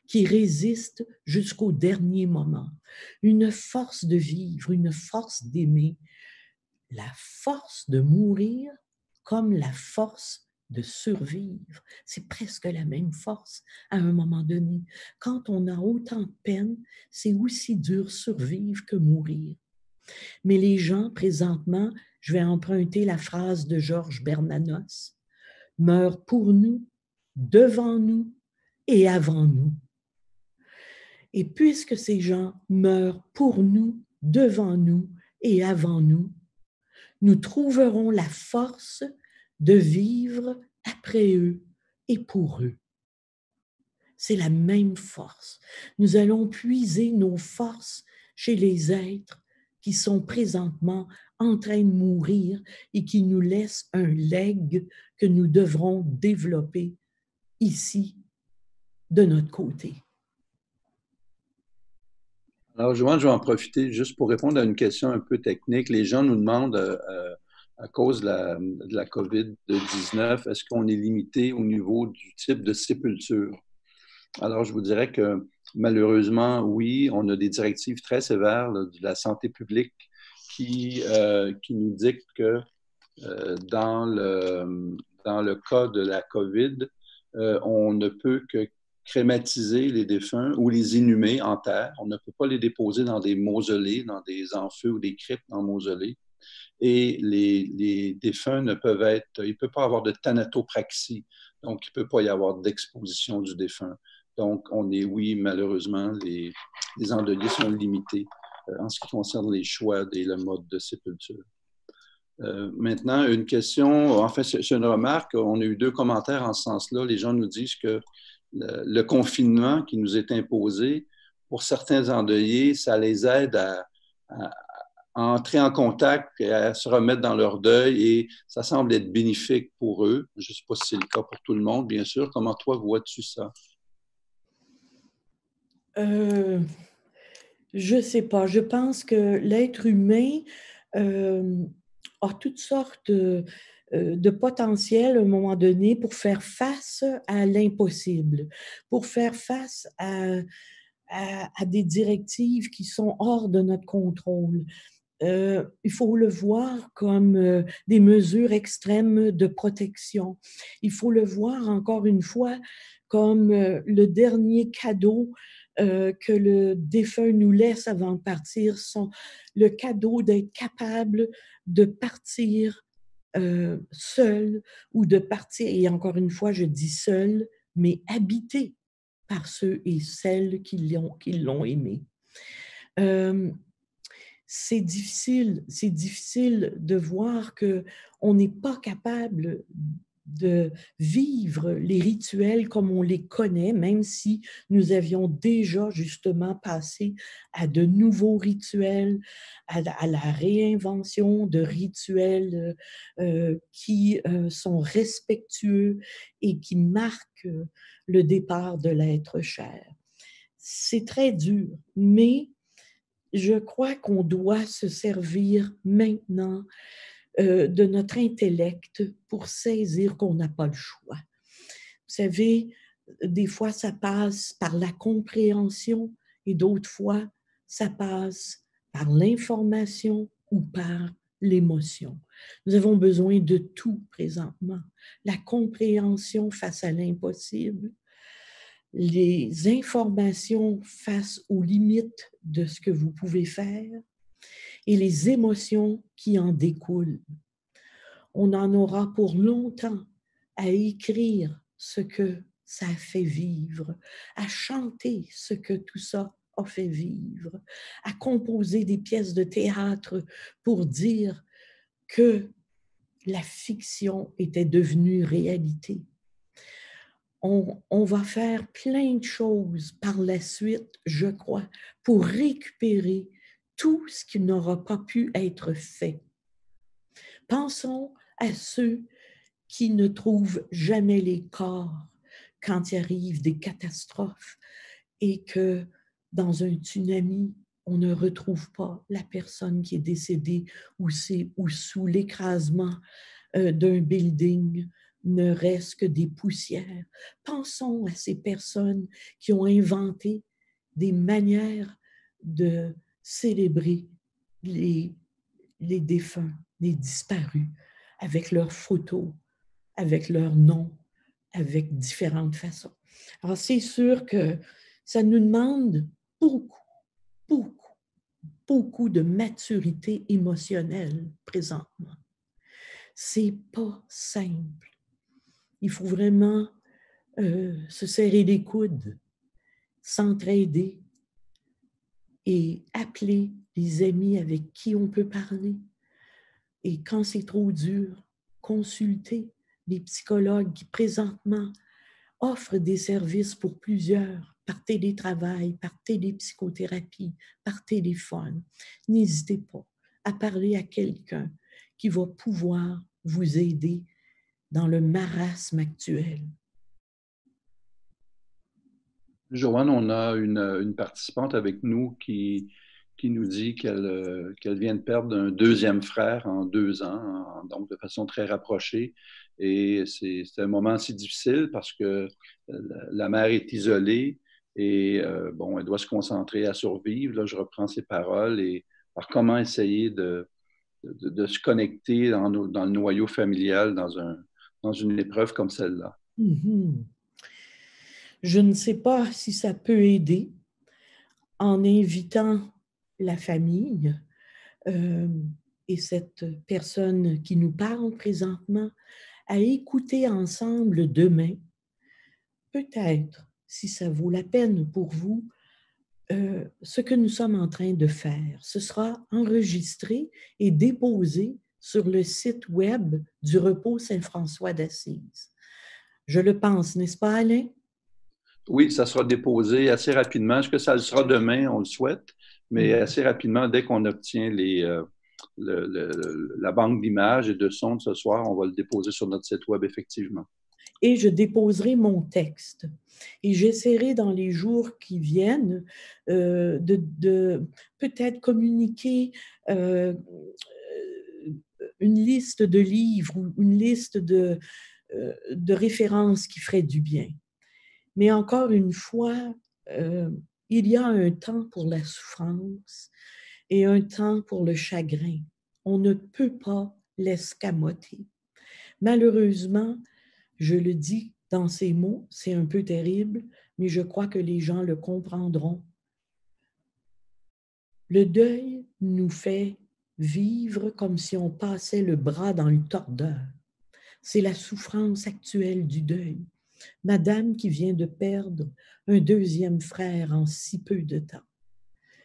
qui résiste jusqu'au dernier moment, une force de vivre, une force d'aimer, la force de mourir comme la force de survivre. C'est presque la même force à un moment donné. Quand on a autant de peine, c'est aussi dur survivre que mourir. Mais les gens, présentement, je vais emprunter la phrase de Georges Bernanos, meurent pour nous, devant nous et avant nous. Et puisque ces gens meurent pour nous, devant nous et avant nous, nous trouverons la force de vivre après eux et pour eux. C'est la même force. Nous allons puiser nos forces chez les êtres qui sont présentement en train de mourir et qui nous laissent un legs que nous devrons développer ici, de notre côté. Alors, Joanne, je vais en profiter juste pour répondre à une question un peu technique. Les gens nous demandent, à cause de la COVID-19, est-ce qu'on est limité au niveau du type de sépulture? Alors, je vous dirais que malheureusement, oui, on a des directives très sévères là, de la santé publique qui nous dictent que dans le cas de la COVID, on ne peut que crématiser les défunts ou les inhumer en terre. On ne peut pas les déposer dans des mausolées, dans des amphis ou des cryptes en mausolées. Et les défunts ne peuvent être, il ne peut pas avoir de thanatopraxie, donc il ne peut pas y avoir d'exposition du défunt. Donc, oui, malheureusement, les endeuillés sont limités en ce qui concerne les choix et le mode de sépulture. Maintenant, une question, en fait, c'est une remarque. On a eu deux commentaires en ce sens-là. Les gens nous disent que le confinement qui nous est imposé, pour certains endeuillés, ça les aide à entrer en contact et à se remettre dans leur deuil et ça semble être bénéfique pour eux. Je ne sais pas si c'est le cas pour tout le monde, bien sûr. Comment toi vois-tu ça? Je ne sais pas. Je pense que l'être humain a toutes sortes de potentiel à un moment donné pour faire face à l'impossible, pour faire face à des directives qui sont hors de notre contrôle. Il faut le voir comme des mesures extrêmes de protection. Il faut le voir, encore une fois, comme le dernier cadeau que le défunt nous laisse avant de partir, le cadeau d'être capable de partir seul ou de partir, et encore une fois, je dis seul, mais habité par ceux et celles qui l'ont aimé. C'est difficile de voir qu'on n'est pas capable de vivre les rituels comme on les connaît, même si nous avions déjà justement passé à de nouveaux rituels, à la réinvention de rituels qui sont respectueux et qui marquent le départ de l'être cher. C'est très dur, mais je crois qu'on doit se servir maintenant de notre intellect pour saisir qu'on n'a pas le choix. Vous savez, des fois, ça passe par la compréhension et d'autres fois, ça passe par l'information ou par l'émotion. Nous avons besoin de tout présentement. La compréhension face à l'impossible, les informations face aux limites de ce que vous pouvez faire et les émotions qui en découlent. On en aura pour longtemps à écrire ce que ça a fait vivre, à chanter ce que tout ça a fait vivre, à composer des pièces de théâtre pour dire que la fiction était devenue réalité. On va faire plein de choses par la suite, je crois, pour récupérer tout ce qui n'aura pas pu être fait. Pensons à ceux qui ne trouvent jamais les corps quand il arrive des catastrophes et que dans un tsunami, on ne retrouve pas la personne qui est décédée ou sous l'écrasement d'un building ne reste que des poussières. Pensons à ces personnes qui ont inventé des manières de célébrer les défunts, les disparus, avec leurs photos, avec leurs noms, avec différentes façons. Alors, c'est sûr que ça nous demande beaucoup, beaucoup, beaucoup de maturité émotionnelle présentement. C'est pas simple. Il faut vraiment se serrer les coudes, s'entraider et appeler les amis avec qui on peut parler. Et quand c'est trop dur, consulter les psychologues qui présentement offrent des services pour plusieurs par télétravail, par télépsychothérapie, par téléphone. N'hésitez pas à parler à quelqu'un qui va pouvoir vous aider dans le marasme actuel. Joanne, on a une participante avec nous qui nous dit qu'elle vient de perdre un deuxième frère en 2 ans, donc de façon très rapprochée. Et c'est un moment assez difficile parce que la mère est isolée et bon, elle doit se concentrer à survivre. Là, je reprends ses paroles et par comment essayer de se connecter dans le noyau familial dans une épreuve comme celle-là. Mm-hmm. Je ne sais pas si ça peut aider en invitant la famille et cette personne qui nous parle présentement à écouter ensemble demain, peut-être, si ça vaut la peine pour vous, ce que nous sommes en train de faire. Ce sera enregistré et déposé sur le site web du Repos Saint-François d'Assise. Je le pense, n'est-ce pas, Alain? Oui, ça sera déposé assez rapidement. Est-ce que ça le sera demain? On le souhaite, mais assez rapidement, dès qu'on obtient la banque d'images et de sons de ce soir, on va le déposer sur notre site web, effectivement. Et je déposerai mon texte. Et j'essaierai dans les jours qui viennent de peut-être communiquer une liste de livres ou une liste de références qui ferait du bien. Mais encore une fois, il y a un temps pour la souffrance et un temps pour le chagrin. On ne peut pas l'escamoter. Malheureusement, je le dis dans ces mots, c'est un peu terrible, mais je crois que les gens le comprendront. Le deuil nous fait vivre comme si on passait le bras dans le tordeur. C'est la souffrance actuelle du deuil. Madame qui vient de perdre un deuxième frère en si peu de temps.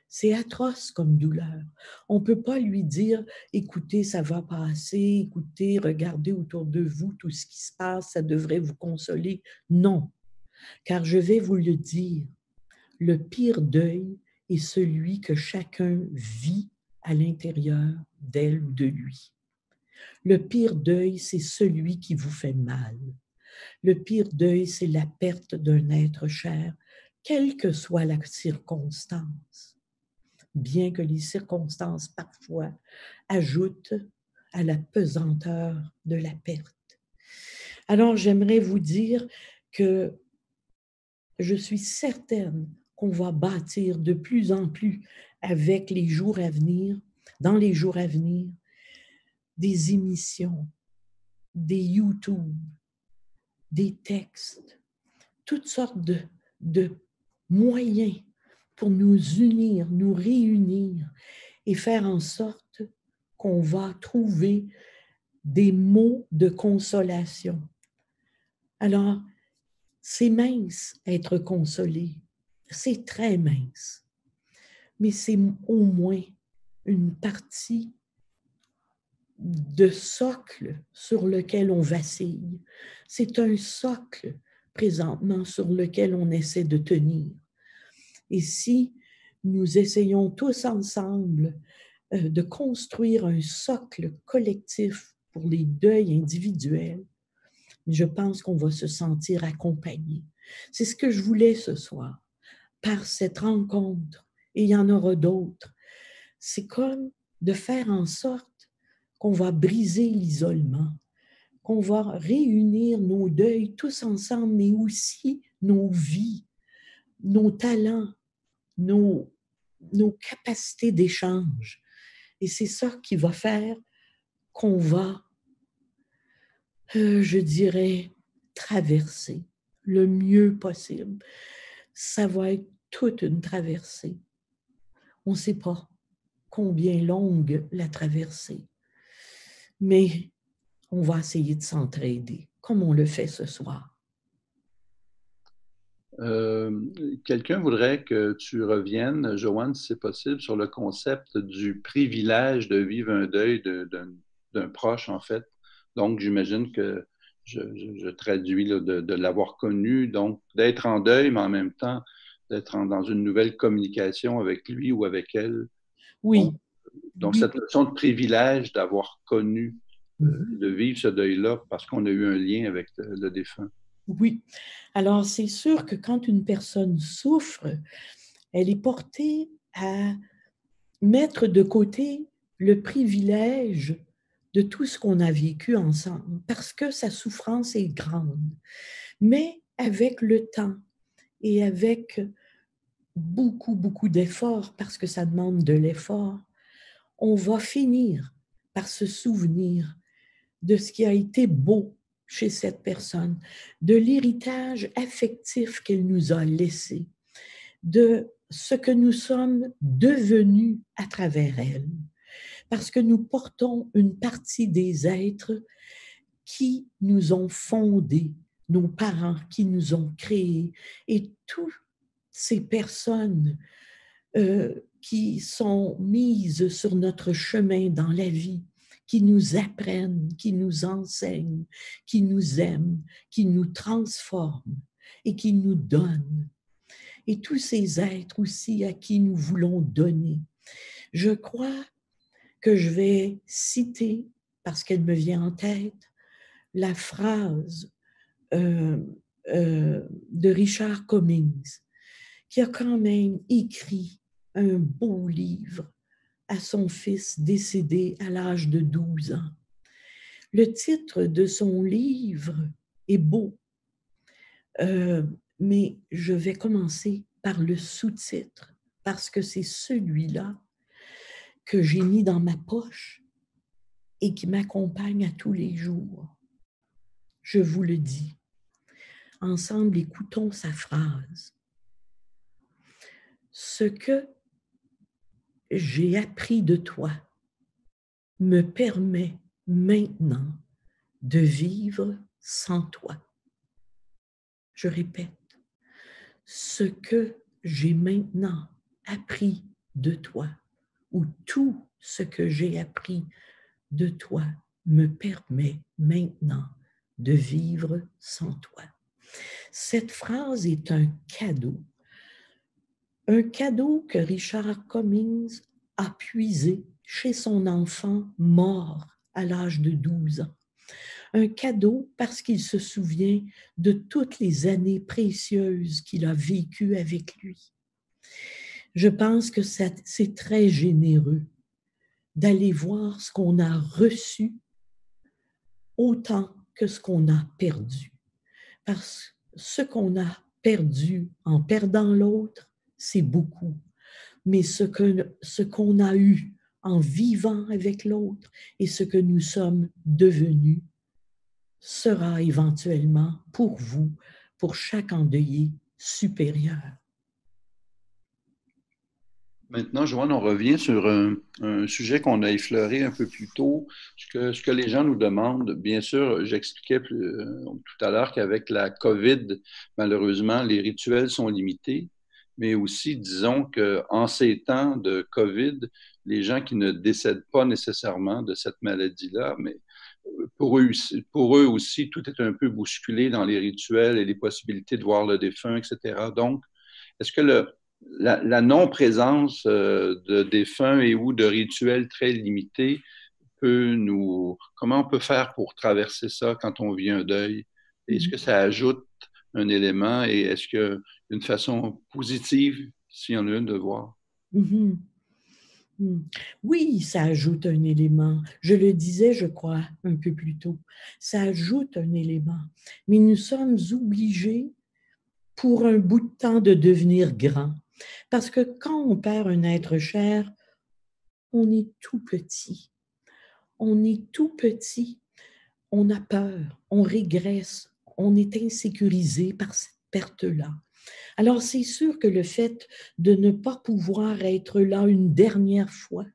C'est atroce comme douleur. On ne peut pas lui dire, écoutez, ça va passer, écoutez, regardez autour de vous tout ce qui se passe, ça devrait vous consoler. Non, car je vais vous le dire, le pire deuil est celui que chacun vit à l'intérieur d'elle ou de lui. Le pire deuil, c'est celui qui vous fait mal. Le pire deuil, c'est la perte d'un être cher, quelle que soit la circonstance. Bien que les circonstances parfois ajoutent à la pesanteur de la perte. Alors, j'aimerais vous dire que je suis certaine qu'on va bâtir de plus en plus avec les jours à venir, dans les jours à venir, des émissions, des YouTube, des textes, toutes sortes de moyens pour nous unir, nous réunir et faire en sorte qu'on va trouver des mots de consolation. Alors, c'est mince être consolé, c'est très mince, mais c'est au moins une partie de socle sur lequel on vacille. C'est un socle présentement sur lequel on essaie de tenir. Et si nous essayons tous ensemble de construire un socle collectif pour les deuils individuels, je pense qu'on va se sentir accompagné. C'est ce que je voulais ce soir, par cette rencontre, et il y en aura d'autres. C'est comme de faire en sorte qu'on va briser l'isolement, qu'on va réunir nos deuils tous ensemble, mais aussi nos vies, nos talents, nos capacités d'échange. Et c'est ça qui va faire qu'on va, je dirais, traverser le mieux possible. Ça va être toute une traversée. On ne sait pas combien longue la traversée, mais on va essayer de s'entraider, comme on le fait ce soir. Quelqu'un voudrait que tu reviennes, Joanne, si c'est possible, sur le concept du privilège de vivre un deuil d'un proche, en fait. Donc, j'imagine que je traduis là, de l'avoir connu, donc d'être en deuil, mais en même temps d'être dans une nouvelle communication avec lui ou avec elle. Oui. Donc Oui. cette notion de privilège d'avoir connu, de vivre ce deuil-là parce qu'on a eu un lien avec le défunt. Oui. Alors, c'est sûr que quand une personne souffre, elle est portée à mettre de côté le privilège de tout ce qu'on a vécu ensemble, parce que sa souffrance est grande. Mais avec le temps et avec beaucoup, beaucoup d'efforts, parce que ça demande de l'effort, on va finir par se souvenir de ce qui a été beau chez cette personne, de l'héritage affectif qu'elle nous a laissé, de ce que nous sommes devenus à travers elle, parce que nous portons une partie des êtres qui nous ont fondés, nos parents qui nous ont créés, et toutes ces personnes qui sont mises sur notre chemin dans la vie, qui nous apprennent, qui nous enseignent, qui nous aiment, qui nous transforment et qui nous donnent. Et tous ces êtres aussi à qui nous voulons donner. Je crois que je vais citer, parce qu'elle me vient en tête, la phrase de Richard Cummings, qui a quand même écrit un beau livre à son fils décédé à l'âge de 12 ans. Le titre de son livre est beau, mais je vais commencer par le sous-titre, parce que c'est celui-là que j'ai mis dans ma poche et qui m'accompagne à tous les jours. Je vous le dis. Ensemble, écoutons sa phrase. Ce que j'ai appris de toi me permet maintenant de vivre sans toi. Je répète, ce que j'ai maintenant appris de toi, ou tout ce que j'ai appris de toi me permet maintenant de vivre sans toi. Cette phrase est un cadeau que Richard Cummings a puisé chez son enfant mort à l'âge de 12 ans. Un cadeau parce qu'il se souvient de toutes les années précieuses qu'il a vécues avec lui. Je pense que c'est très généreux d'aller voir ce qu'on a reçu autant que ce qu'on a perdu. Parce que ce qu'on a perdu en perdant l'autre, c'est beaucoup. Mais ce qu'on a eu en vivant avec l'autre et ce que nous sommes devenus sera éventuellement pour vous, pour chaque endeuillé, supérieur. Maintenant, Joanne, on revient sur un sujet qu'on a effleuré un peu plus tôt, ce que les gens nous demandent. Bien sûr, j'expliquais tout à l'heure qu'avec la COVID, malheureusement, les rituels sont limités, mais aussi, disons qu'en ces temps de COVID, les gens qui ne décèdent pas nécessairement de cette maladie-là, mais pour eux aussi, tout est un peu bousculé dans les rituels et les possibilités de voir le défunt, etc. Donc, est-ce que la non-présence de défunts et ou de rituels très limités comment on peut faire pour traverser ça quand on vit un deuil? Est-ce que ça ajoute un élément et est-ce qu'il y a une façon positive, s'il y en a une, de voir? Mm-hmm. Oui, ça ajoute un élément. Je le disais, je crois, un peu plus tôt. Ça ajoute un élément. Mais nous sommes obligés, pour un bout de temps, de devenir grands. Parce que quand on perd un être cher, on est tout petit. On est tout petit. On a peur, on régresse, on est insécurisé par cette perte-là. Alors, c'est sûr que le fait de ne pas pouvoir être là une dernière fois,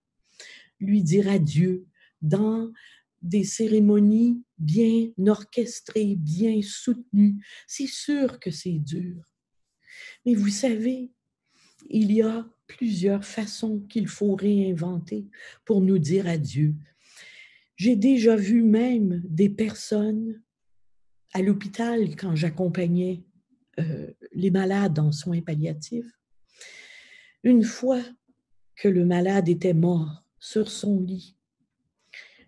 lui dire adieu dans des cérémonies bien orchestrées, bien soutenues, c'est sûr que c'est dur. Mais vous savez, il y a plusieurs façons qu'il faut réinventer pour nous dire adieu. J'ai déjà vu même des personnes à l'hôpital quand j'accompagnais les malades en soins palliatifs. Une fois que le malade était mort sur son lit,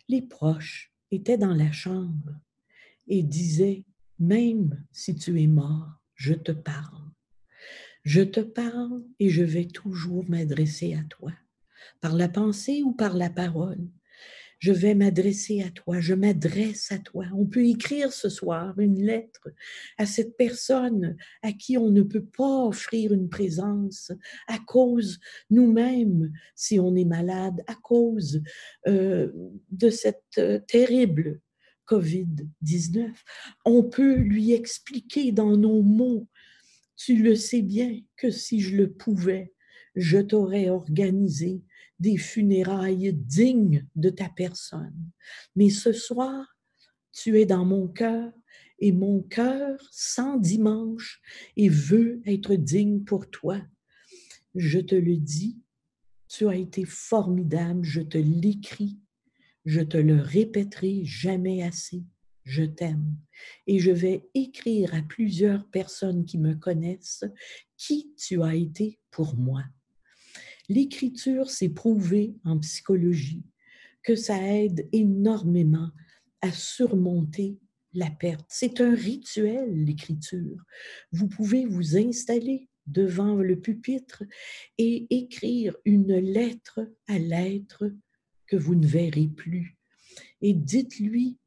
les proches étaient dans la chambre et disaient, même si tu es mort, je te parle. Je te parle et je vais toujours m'adresser à toi, par la pensée ou par la parole. Je vais m'adresser à toi, je m'adresse à toi. On peut écrire ce soir une lettre à cette personne à qui on ne peut pas offrir une présence à cause nous-mêmes, si on est malade, à cause de cette terrible COVID-19. On peut lui expliquer dans nos mots, tu le sais bien que si je le pouvais, je t'aurais organisé des funérailles dignes de ta personne. Mais ce soir, tu es dans mon cœur et mon cœur sans dimanche et veut être digne pour toi. Je te le dis, tu as été formidable, je te l'écris, je te le répéterai jamais assez. Je t'aime. Et je vais écrire à plusieurs personnes qui me connaissent qui tu as été pour moi. L'écriture, c'est prouvé en psychologie que ça aide énormément à surmonter la perte. C'est un rituel, l'écriture. Vous pouvez vous installer devant le pupitre et écrire une lettre à l'être que vous ne verrez plus. Et dites-lui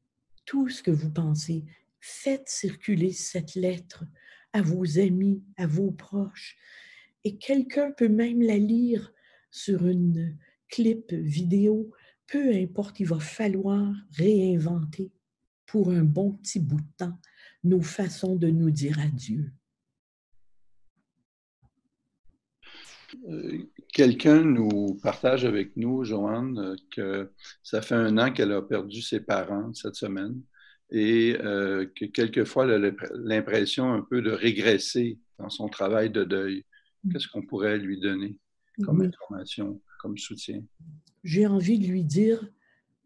tout ce que vous pensez. Faites circuler cette lettre à vos amis, à vos proches. Et quelqu'un peut même la lire sur une clip vidéo. Peu importe, il va falloir réinventer pour un bon petit bout de temps nos façons de nous dire adieu. Quelqu'un nous partage avec nous, Joanne, que ça fait 1 an qu'elle a perdu ses parents cette semaine et que quelquefois elle a l'impression un peu de régresser dans son travail de deuil. Qu'est-ce qu'on pourrait lui donner comme Oui. information, comme soutien? J'ai envie de lui dire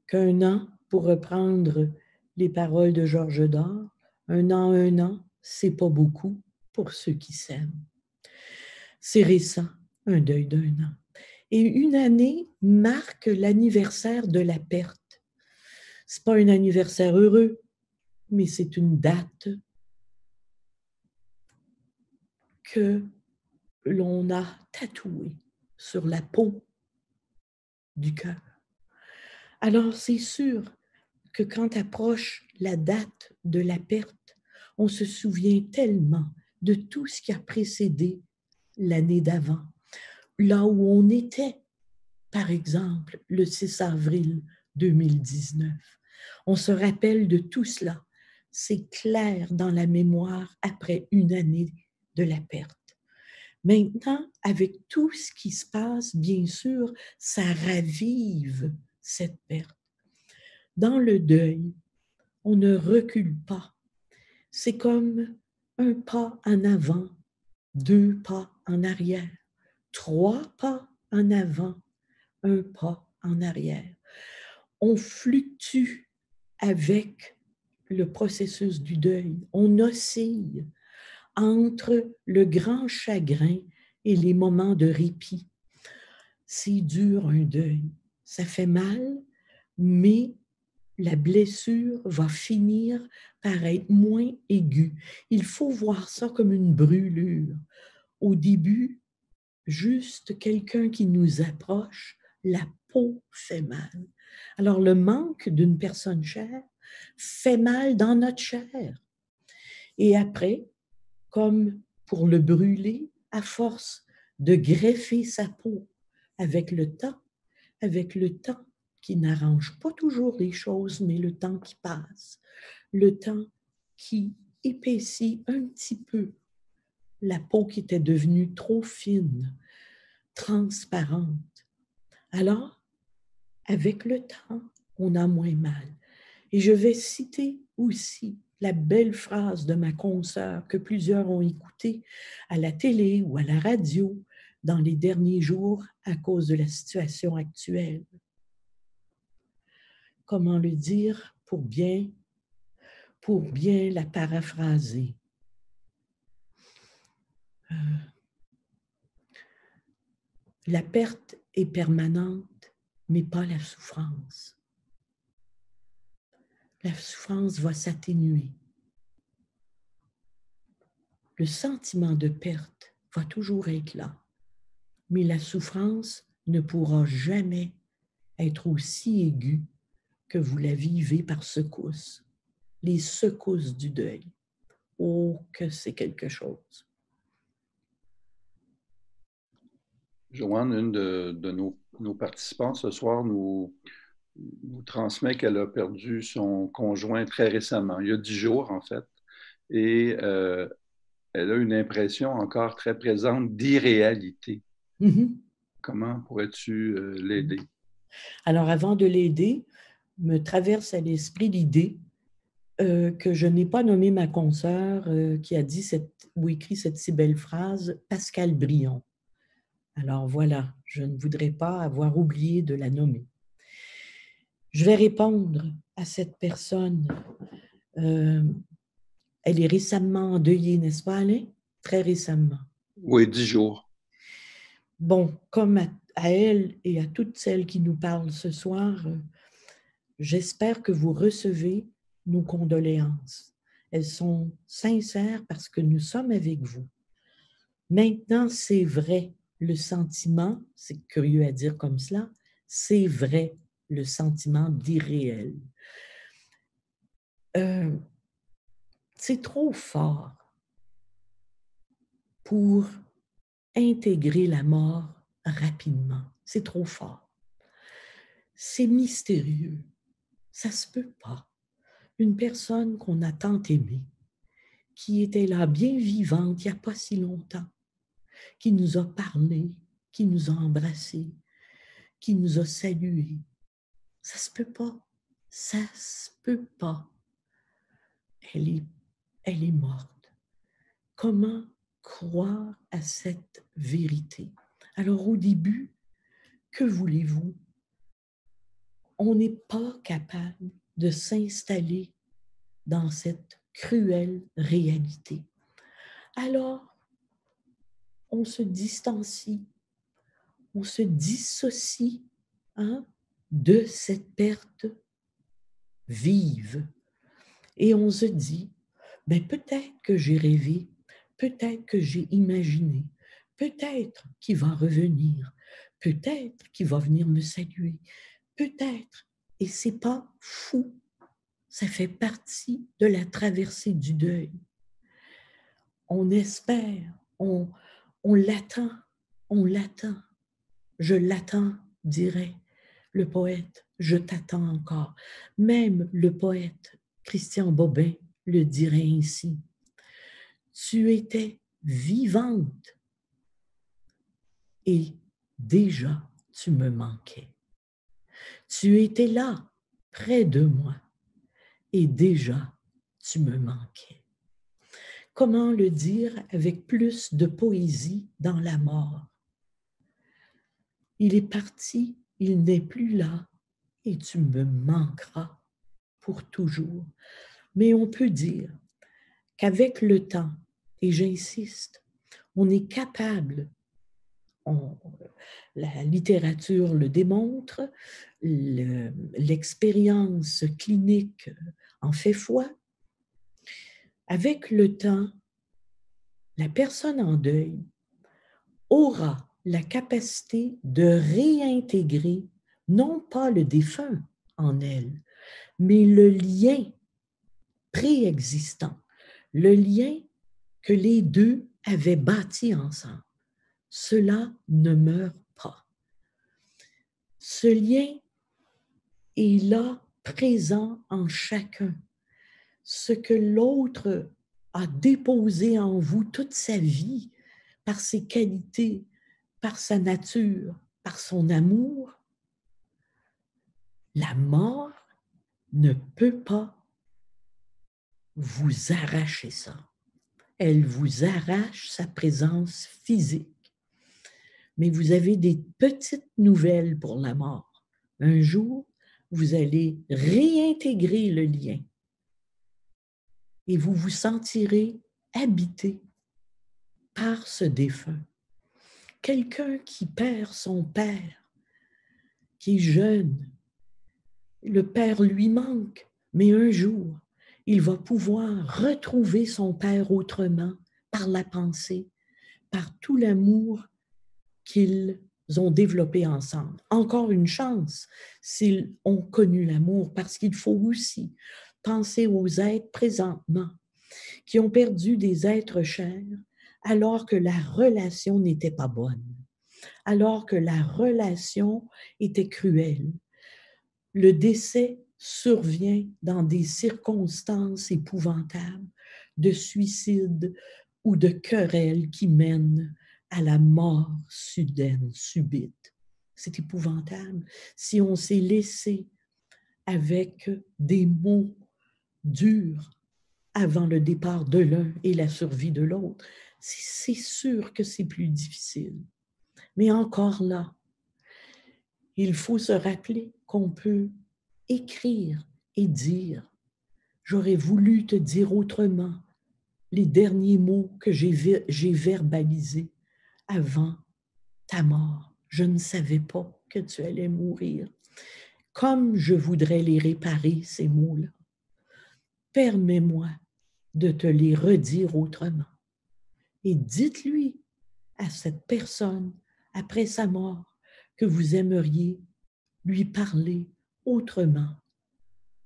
qu'un an, pour reprendre les paroles de Georges Dard, un an, c'est pas beaucoup pour ceux qui s'aiment. C'est récent, un deuil d'1 an. Et une année marque l'anniversaire de la perte. C'est pas un anniversaire heureux, mais c'est une date que l'on a tatouée sur la peau du cœur. Alors, c'est sûr que quand approche la date de la perte, on se souvient tellement de tout ce qui a précédé l'année d'avant. Là où on était, par exemple, le 6 avril 2019. On se rappelle de tout cela. C'est clair dans la mémoire après une année de la perte. Maintenant, avec tout ce qui se passe, bien sûr, ça ravive cette perte. Dans le deuil, on ne recule pas. C'est comme un pas en avant, 2 pas en arrière, 3 pas en avant, un pas en arrière. On fluctue avec le processus du deuil. On oscille entre le grand chagrin et les moments de répit. C'est dur un deuil. Ça fait mal, mais la blessure va finir par être moins aiguë. Il faut voir ça comme une brûlure. Au début, juste quelqu'un qui nous approche, la peau fait mal. Alors, le manque d'une personne chère fait mal dans notre chair. Et après, comme pour le brûler, à force de greffer sa peau avec le temps qui n'arrange pas toujours les choses, mais le temps qui passe, le temps qui épaissit un petit peu la peau qui était devenue trop fine, transparente. Alors, avec le temps, on a moins mal. Et je vais citer aussi la belle phrase de ma consoeur que plusieurs ont écoutée à la télé ou à la radio dans les derniers jours à cause de la situation actuelle. Comment le dire pour bien la paraphraser? La perte est permanente, mais pas la souffrance. La souffrance va s'atténuer. Le sentiment de perte va toujours être là, mais la souffrance ne pourra jamais être aussi aiguë que vous la vivez par secousses, les secousses du deuil. Oh, que c'est quelque chose. Joanne, une de nos participantes ce soir, nous transmet qu'elle a perdu son conjoint très récemment, il y a 10 jours en fait, et elle a une impression encore très présente d'irréalité. Comment pourrais-tu l'aider? Alors, avant de l'aider, me traverse à l'esprit l'idée que je n'ai pas nommé ma consoeur qui a dit ou écrit cette si belle phrase, Pascal Brion. Alors voilà, je ne voudrais pas avoir oublié de la nommer. Je vais répondre à cette personne. Elle est récemment endeuillée, n'est-ce pas, Alain? Très récemment. Oui, 10 jours. Bon, comme à elle et à toutes celles qui nous parlent ce soir, j'espère que vous recevez nos condoléances. Elles sont sincères parce que nous sommes avec vous. Maintenant, c'est vrai, le sentiment, c'est curieux à dire comme cela, c'est vrai, le sentiment d'irréel. C'est trop fort pour intégrer la mort rapidement. C'est trop fort. C'est mystérieux. Ça se peut pas. Une personne qu'on a tant aimée, qui était là bien vivante il n'y a pas si longtemps, qui nous a parlé, qui nous a embrassés, qui nous a salués. Ça se peut pas. Ça se peut pas. Elle est morte. Comment croire à cette vérité? Alors au début, que voulez-vous? On n'est pas capable de s'installer dans cette cruelle réalité. Alors, on se distancie, on se dissocie de cette perte vive. Et on se dit, ben peut-être que j'ai rêvé, peut-être que j'ai imaginé, peut-être qu'il va revenir, peut-être qu'il va venir me saluer, peut-être. Et c'est pas fou, ça fait partie de la traversée du deuil. On espère, on l'attend, on l'attend. Je l'attends, dirait le poète, je t'attends encore. Même le poète Christian Bobin le dirait ainsi. Tu étais vivante et déjà tu me manquais. Tu étais là, près de moi, et déjà tu me manquais. Comment le dire avec plus de poésie dans la mort? Il est parti, il n'est plus là, et tu me manqueras pour toujours. Mais on peut dire qu'avec le temps, et j'insiste, on est capable, la littérature le démontre, l'expérience clinique en fait foi, avec le temps, la personne en deuil aura la capacité de réintégrer non pas le défunt en elle, mais le lien préexistant, le lien que les deux avaient bâti ensemble. Cela ne meurt pas. Ce lien est là, présent en chacun. Ce que l'autre a déposé en vous toute sa vie, par ses qualités, par sa nature, par son amour, la mort ne peut pas vous arracher ça. Elle vous arrache sa présence physique. Mais vous avez des petites nouvelles pour la mort. Un jour, vous allez réintégrer le lien et vous vous sentirez habité par ce défunt. Quelqu'un qui perd son père, qui est jeune, le père lui manque, mais un jour, il va pouvoir retrouver son père autrement, par la pensée, par tout l'amour qu'ils ont développé ensemble. Encore une chance s'ils ont connu l'amour, parce qu'il faut aussi penser aux êtres présentement qui ont perdu des êtres chers alors que la relation n'était pas bonne, alors que la relation était cruelle. Le décès survient dans des circonstances épouvantables de suicide ou de querelles qui mènent à la mort soudaine, subite. C'est épouvantable. Si on s'est laissé avec des mots durs avant le départ de l'un et la survie de l'autre, c'est sûr que c'est plus difficile. Mais encore là, il faut se rappeler qu'on peut écrire et dire « J'aurais voulu te dire autrement les derniers mots que j'ai verbalisés avant ta mort. Je ne savais pas que tu allais mourir. Comme je voudrais les réparer, ces mots-là. Permets-moi de te les redire autrement. » Et dites-lui à cette personne, après sa mort, que vous aimeriez lui parler autrement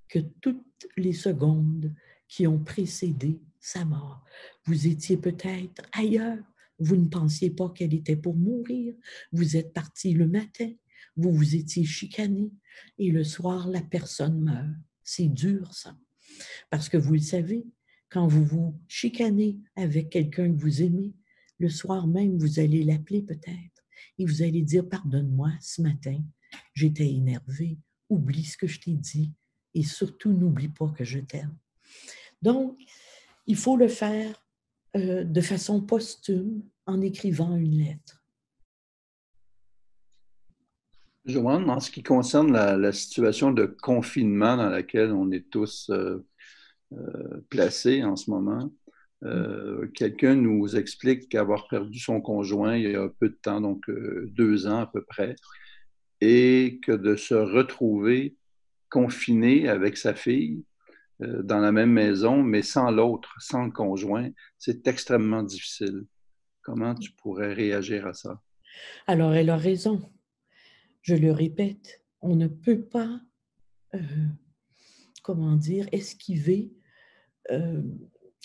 que toutes les secondes qui ont précédé sa mort. Vous étiez peut-être ailleurs, Vous ne pensiez pas qu'elle était pour mourir. Vous êtes parti le matin, vous vous étiez chicané et le soir, la personne meurt. C'est dur, ça. Parce que vous le savez, quand vous vous chicanez avec quelqu'un que vous aimez, le soir même, vous allez l'appeler peut-être et vous allez dire « Pardonne-moi, ce matin, j'étais énervée, oublie ce que je t'ai dit et surtout n'oublie pas que je t'aime. » Donc, il faut le faire de façon posthume en écrivant une lettre. Joanne, en ce qui concerne la situation de confinement dans laquelle on est tous placés en ce moment, quelqu'un nous explique qu'avoir perdu son conjoint il y a peu de temps, donc 2 ans à peu près, et que de se retrouver confiné avec sa fille dans la même maison, mais sans l'autre, sans le conjoint, c'est extrêmement difficile. Comment tu pourrais réagir à ça? Alors, elle a raison. Je le répète, on ne peut pas, comment dire, esquiver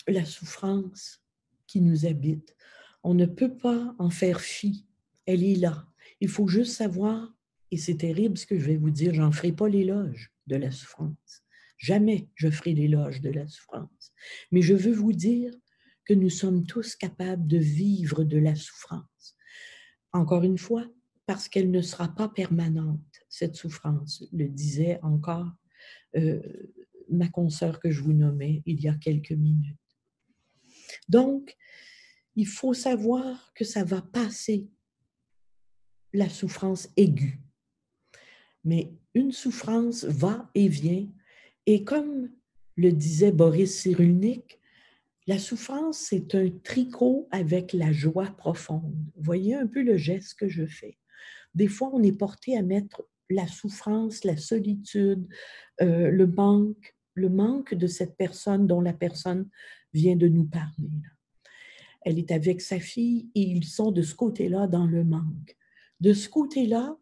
la souffrance qui nous habite. On ne peut pas en faire fi. Elle est là. Il faut juste savoir, et c'est terrible ce que je vais vous dire, j'en ferai pas l'éloge de la souffrance. Jamais je ferai l'éloge de la souffrance. Mais je veux vous dire que nous sommes tous capables de vivre de la souffrance. Encore une fois, parce qu'elle ne sera pas permanente, cette souffrance, le disait encore ma consoeur que je vous nommais il y a quelques minutes. Donc, il faut savoir que ça va passer, la souffrance aiguë. Mais une souffrance va et vient, et comme le disait Boris Cyrulnik, la souffrance, c'est un tricot avec la joie profonde. Vous voyez un peu le geste que je fais. Des fois, on est porté à mettre la souffrance, la solitude, le manque de cette personne dont la personne vient de nous parler. Elle est avec sa fille et ils sont de ce côté-là dans le manque. De ce côté-là,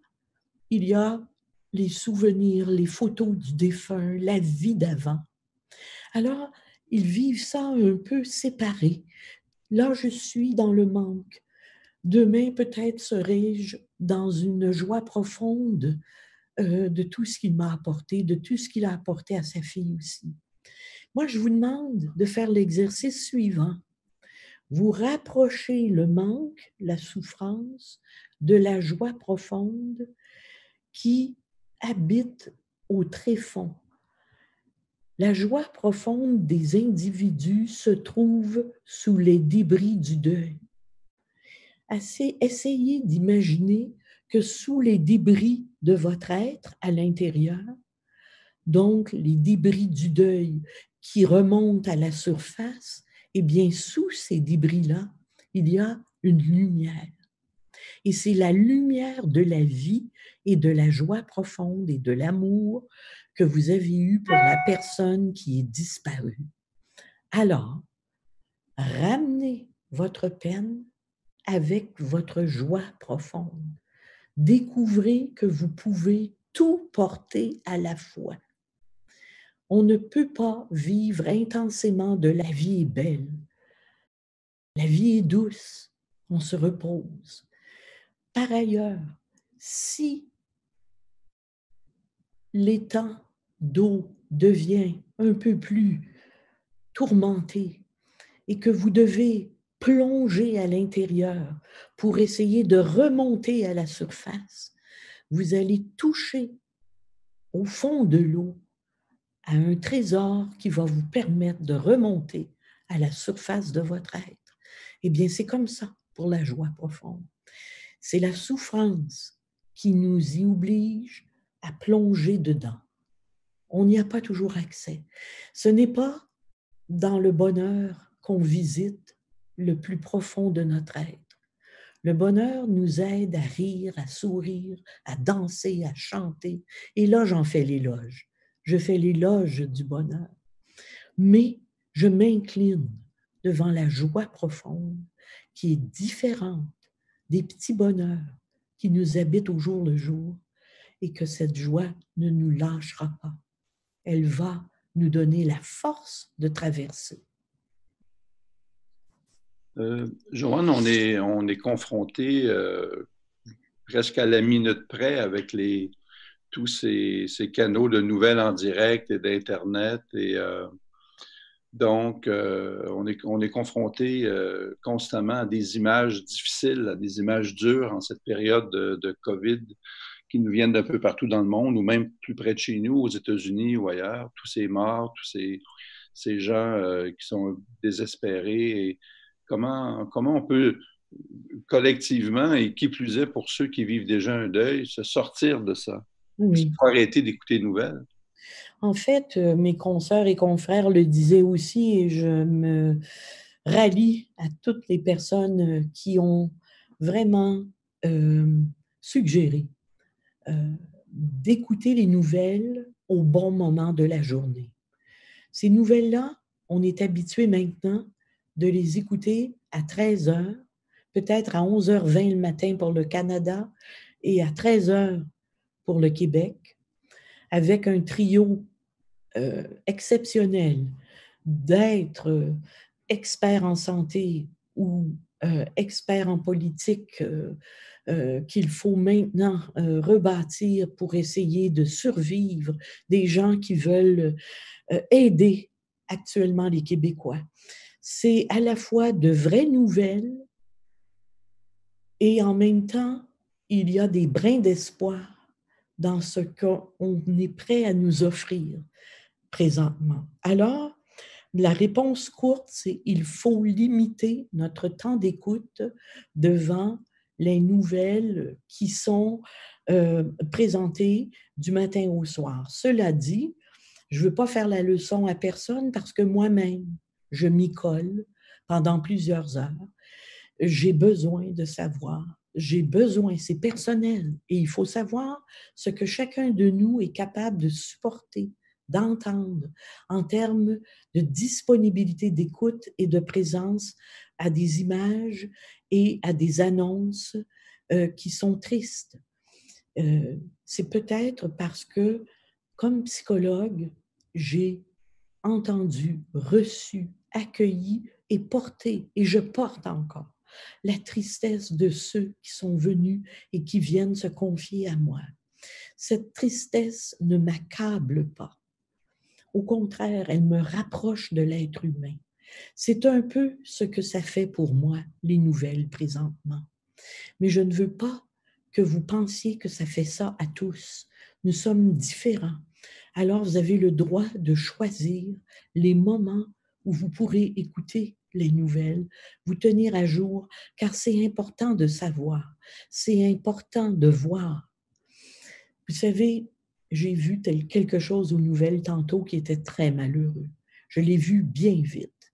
il y a les souvenirs, les photos du défunt, la vie d'avant. Alors, ils vivent ça un peu séparés. Là, je suis dans le manque. Demain, peut-être serai-je dans une joie profonde de tout ce qu'il m'a apporté, de tout ce qu'il a apporté à sa fille aussi. Moi, je vous demande de faire l'exercice suivant. Vous rapprochez le manque, la souffrance, de la joie profonde qui habite au tréfonds. La joie profonde des individus se trouve sous les débris du deuil. Essayez d'imaginer que sous les débris de votre être à l'intérieur, donc les débris du deuil qui remontent à la surface, eh bien, sous ces débris-là, il y a une lumière. Et c'est la lumière de la vie et de la joie profonde et de l'amour que vous avez eu pour la personne qui est disparue. Alors, ramenez votre peine avec votre joie profonde. Découvrez que vous pouvez tout porter à la fois. On ne peut pas vivre intensément de la vie est belle. La vie est douce, on se repose. Par ailleurs, si l'étang d'eau devient un peu plus tourmenté et que vous devez plonger à l'intérieur pour essayer de remonter à la surface, vous allez toucher au fond de l'eau à un trésor qui va vous permettre de remonter à la surface de votre être. Eh bien, c'est comme ça pour la joie profonde. C'est la souffrance qui nous y oblige à plonger dedans. On n'y a pas toujours accès. Ce n'est pas dans le bonheur qu'on visite le plus profond de notre être. Le bonheur nous aide à rire, à sourire, à danser, à chanter. Et là, j'en fais l'éloge. Je fais l'éloge du bonheur. Mais je m'incline devant la joie profonde qui est différente des petits bonheurs qui nous habitent au jour le jour et que cette joie ne nous lâchera pas. Elle va nous donner la force de traverser. Joanne, on est confronté presque à la minute près avec tous ces canaux de nouvelles en direct et d'Internet. On est confronté constamment à des images difficiles, à des images dures en cette période de COVID qui nous viennent d'un peu partout dans le monde, ou même plus près de chez nous, aux États-Unis ou ailleurs. Tous ces morts, ces gens qui sont désespérés. Et comment on peut collectivement, et qui plus est pour ceux qui vivent déjà un deuil, se sortir de ça? Il Oui. faut arrêter d'écouter les nouvelles. En fait, mes consoeurs et confrères le disaient aussi et je me rallie à toutes les personnes qui ont vraiment suggéré d'écouter les nouvelles au bon moment de la journée. Ces nouvelles-là, on est habitué maintenant de les écouter à 13 heures, peut-être à 11h20 le matin pour le Canada et à 13 heures pour le Québec, avec un trio exceptionnel d'être expert en santé ou expert en politique qu'il faut maintenant rebâtir pour essayer de survivre, des gens qui veulent aider actuellement les Québécois. C'est à la fois de vraies nouvelles et en même temps, il y a des brins d'espoir dans ce qu'on est prêt à nous offrir présentement. Alors, la réponse courte, c'est il faut limiter notre temps d'écoute devant les nouvelles qui sont présentées du matin au soir. Cela dit, je ne veux pas faire la leçon à personne parce que moi-même, je m'y colle pendant plusieurs heures. J'ai besoin de savoir, j'ai besoin, c'est personnel, et il faut savoir ce que chacun de nous est capable de supporter, d'entendre en termes de disponibilité d'écoute et de présence à des images et à des annonces qui sont tristes. C'est peut-être parce que, comme psychologue, j'ai entendu, reçu, accueilli et porté, et je porte encore la tristesse de ceux qui sont venus et qui viennent se confier à moi. Cette tristesse ne m'accable pas. Au contraire, elle me rapproche de l'être humain. C'est un peu ce que ça fait pour moi, les nouvelles présentement. Mais je ne veux pas que vous pensiez que ça fait ça à tous. Nous sommes différents. Alors, vous avez le droit de choisir les moments où vous pourrez écouter les nouvelles, vous tenir à jour, car c'est important de savoir, c'est important de voir. Vous savez, j'ai vu quelque chose aux nouvelles tantôt qui était très malheureux. Je l'ai vu bien vite.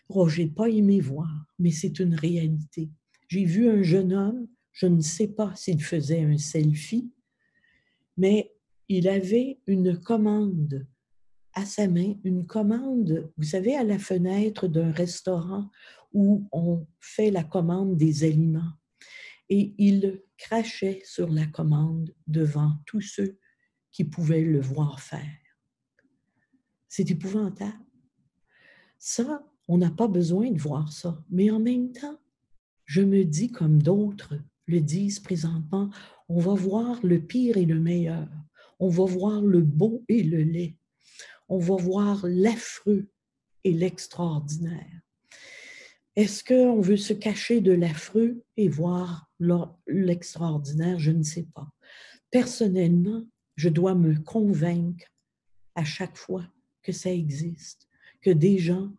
Oh, je n'ai pas aimé voir, mais c'est une réalité. J'ai vu un jeune homme, je ne sais pas s'il faisait un selfie, mais il avait une commande à sa main, une commande, vous savez, à la fenêtre d'un restaurant où on fait la commande des aliments. Et il crachait sur la commande devant tous ceux qui pouvaient le voir faire. C'est épouvantable. Ça, on n'a pas besoin de voir ça. Mais en même temps, je me dis, comme d'autres le disent présentement, on va voir le pire et le meilleur. On va voir le beau et le laid. On va voir l'affreux et l'extraordinaire. Est-ce qu'on veut se cacher de l'affreux et voir l'extraordinaire? Je ne sais pas. Personnellement, je dois me convaincre à chaque fois que ça existe, que des gens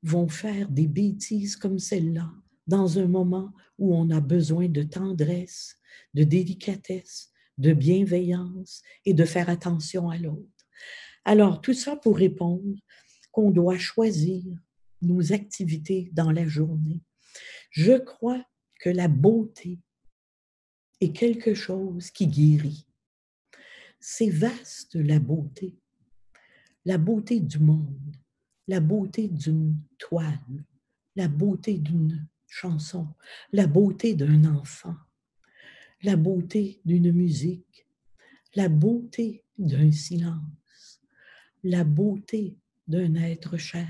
vont faire des bêtises comme celle-là dans un moment où on a besoin de tendresse, de délicatesse, de bienveillance et de faire attention à l'autre. Alors, tout ça pour répondre qu'on doit choisir nos activités dans la journée. Je crois que la beauté est quelque chose qui guérit. C'est vaste, la beauté du monde, la beauté d'une toile, la beauté d'une chanson, la beauté d'un enfant, la beauté d'une musique, la beauté d'un silence, la beauté d'un être cher,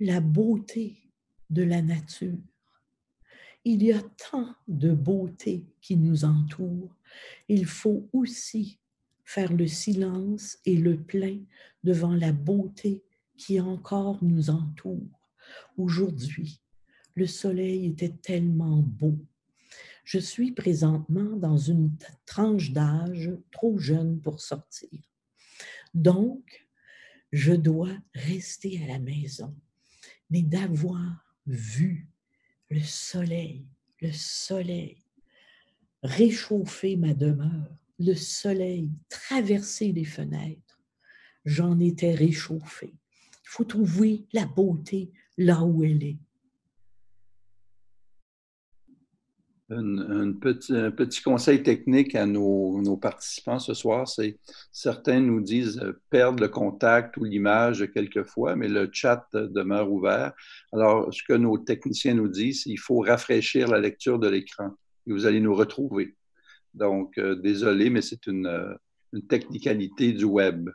la beauté de la nature. Il y a tant de beauté qui nous entoure. Il faut aussi faire le silence et le plein devant la beauté qui encore nous entoure. Aujourd'hui, le soleil était tellement beau. Je suis présentement dans une tranche d'âge trop jeune pour sortir. Donc, je dois rester à la maison. Mais d'avoir vu le soleil réchauffer ma demeure, le soleil traverser les fenêtres, j'en étais réchauffée. Il faut trouver la beauté là où elle est. Un petit conseil technique à nos participants ce soir, c'est certains nous disent perdre le contact ou l'image quelquefois, mais le chat demeure ouvert. Alors, ce que nos techniciens nous disent, c'est qu'il faut rafraîchir la lecture de l'écran et vous allez nous retrouver. Donc, désolé, mais c'est une technicalité du web.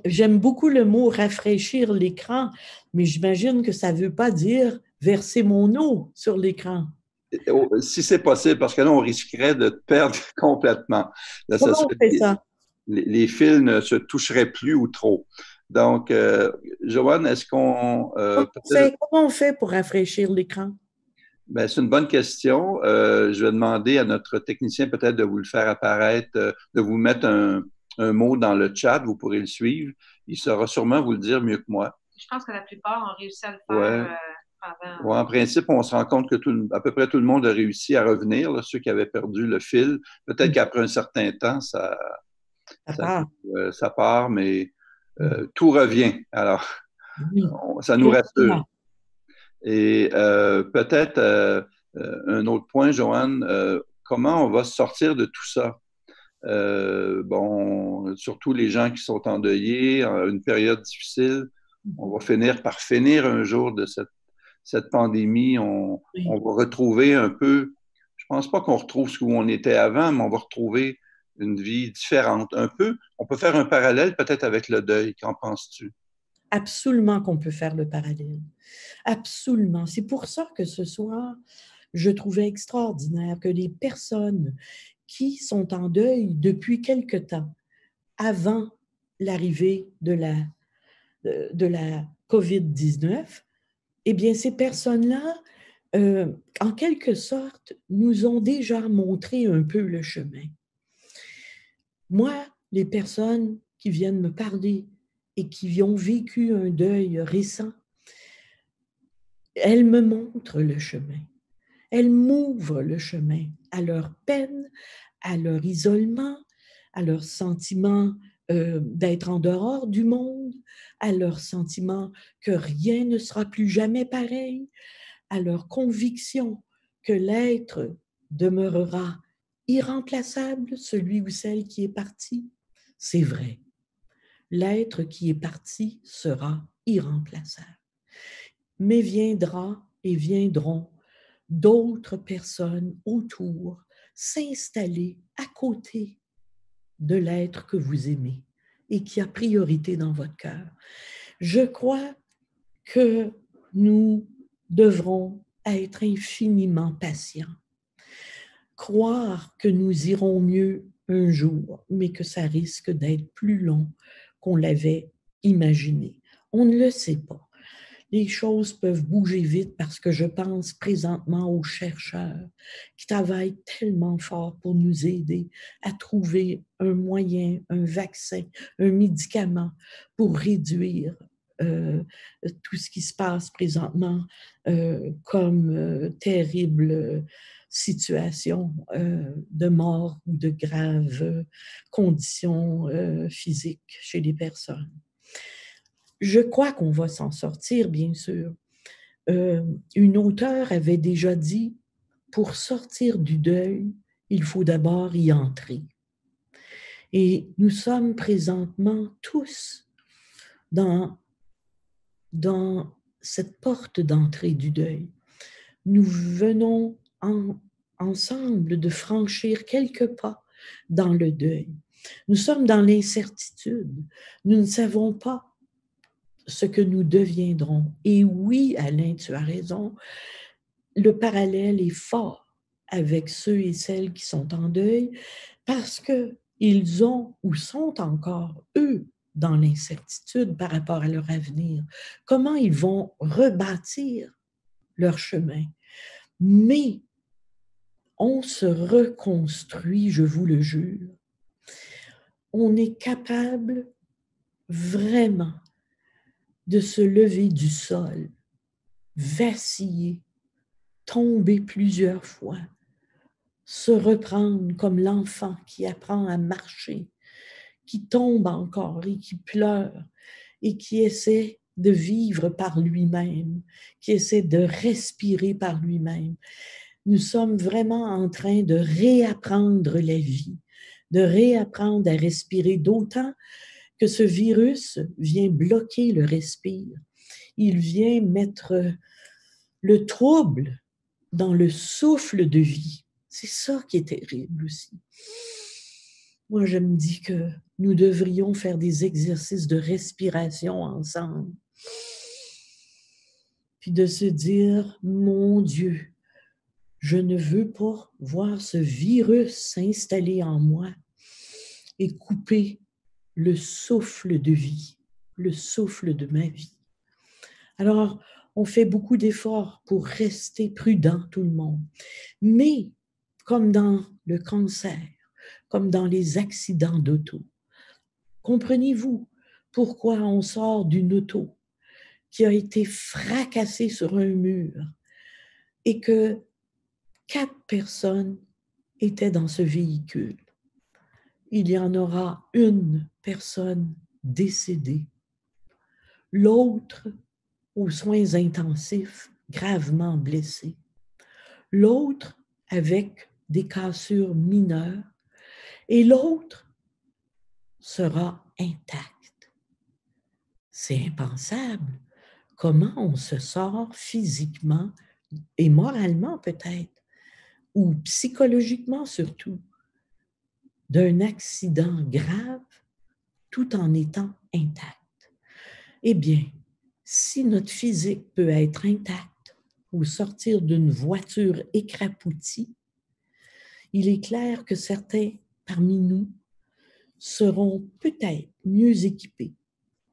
J'aime beaucoup le mot rafraîchir l'écran, mais j'imagine que ça ne veut pas dire verser mon eau sur l'écran. Si c'est possible, parce que là, on risquerait de perdre complètement. Là, Comment on fait ça? les fils ne se toucheraient plus ou trop. Donc, Joanne, est-ce qu'on... Comment on fait pour rafraîchir l'écran? Ben, c'est une bonne question. Je vais demander à notre technicien peut-être de vous le faire apparaître, de vous mettre un mot dans le chat, vous pourrez le suivre. Il saura sûrement vous le dire mieux que moi. Je pense que la plupart ont réussi à le faire ouais. avant. Ouais, en principe, on se rend compte que à peu près tout le monde a réussi à revenir, là, ceux qui avaient perdu le fil. Peut-être qu'après un certain temps, ça part, mais tout revient. Alors, ça nous rassure. Et peut-être un autre point, Joanne, comment on va sortir de tout ça? Bon, surtout les gens qui sont endeuillés, une période difficile, on va finir par finir un jour de cette pandémie. On va retrouver un peu, je pense pas qu'on retrouve ce où on était avant, mais on va retrouver une vie différente. Un peu, on peut faire un parallèle peut-être avec le deuil. Qu'en penses-tu? Absolument qu'on peut faire le parallèle. Absolument. C'est pour ça que ce soir, je trouvais extraordinaire que les personnes qui sont en deuil depuis quelque temps, avant l'arrivée de la COVID-19, eh bien, ces personnes-là, en quelque sorte, nous ont déjà montré un peu le chemin. Moi, les personnes qui viennent me parler et qui ont vécu un deuil récent, elles me montrent le chemin. Elles m'ouvrent le chemin à leur peine, à leur isolement, à leur sentiment d'être en dehors du monde, à leur sentiment que rien ne sera plus jamais pareil, à leur conviction que l'être demeurera irremplaçable, celui ou celle qui est parti. C'est vrai. L'être qui est parti sera irremplaçable. Mais viendra et viendront d'autres personnes autour s'installer à côté de l'être que vous aimez et qui a priorité dans votre cœur. Je crois que nous devrons être infiniment patients, croire que nous irons mieux un jour, mais que ça risque d'être plus long qu'on l'avait imaginé. On ne le sait pas. Les choses peuvent bouger vite parce que je pense présentement aux chercheurs qui travaillent tellement fort pour nous aider à trouver un moyen, un vaccin, un médicament pour réduire tout ce qui se passe présentement comme terrible situation de mort ou de graves conditions physiques chez les personnes. Je crois qu'on va s'en sortir, bien sûr. Une auteure avait déjà dit, pour sortir du deuil, il faut d'abord y entrer. Et nous sommes présentement tous dans cette porte d'entrée du deuil. Nous venons ensemble de franchir quelques pas dans le deuil. Nous sommes dans l'incertitude. Nous ne savons pas ce que nous deviendrons. Et oui, Alain, tu as raison, le parallèle est fort avec ceux et celles qui sont en deuil parce qu'ils ont ou sont encore, eux, dans l'incertitude par rapport à leur avenir. Comment ils vont rebâtir leur chemin? Mais on se reconstruit, je vous le jure. On est capable vraiment de se lever du sol, vaciller, tomber plusieurs fois, se reprendre comme l'enfant qui apprend à marcher, qui tombe encore et qui pleure et qui essaie de vivre par lui-même, qui essaie de respirer par lui-même. Nous sommes vraiment en train de réapprendre la vie, de réapprendre à respirer, d'autant que ce virus vient bloquer le respire. Il vient mettre le trouble dans le souffle de vie. C'est ça qui est terrible aussi. Moi, je me dis que nous devrions faire des exercices de respiration ensemble. Puis de se dire, mon Dieu, je ne veux pas voir ce virus s'installer en moi et couper le souffle de vie, le souffle de ma vie. Alors, on fait beaucoup d'efforts pour rester prudent, tout le monde. Mais, comme dans le cancer, comme dans les accidents d'auto, comprenez-vous pourquoi on sort d'une auto qui a été fracassée sur un mur et que 4 personnes étaient dans ce véhicule? Il y en aura une personne décédée, l'autre aux soins intensifs, gravement blessée, l'autre avec des cassures mineures et l'autre sera intacte. C'est impensable. Comment on se sort physiquement et moralement peut-être, ou psychologiquement surtout, d'un accident grave tout en étant intact? Eh bien, si notre physique peut être intacte ou sortir d'une voiture écrapoutie, il est clair que certains parmi nous seront peut-être mieux équipés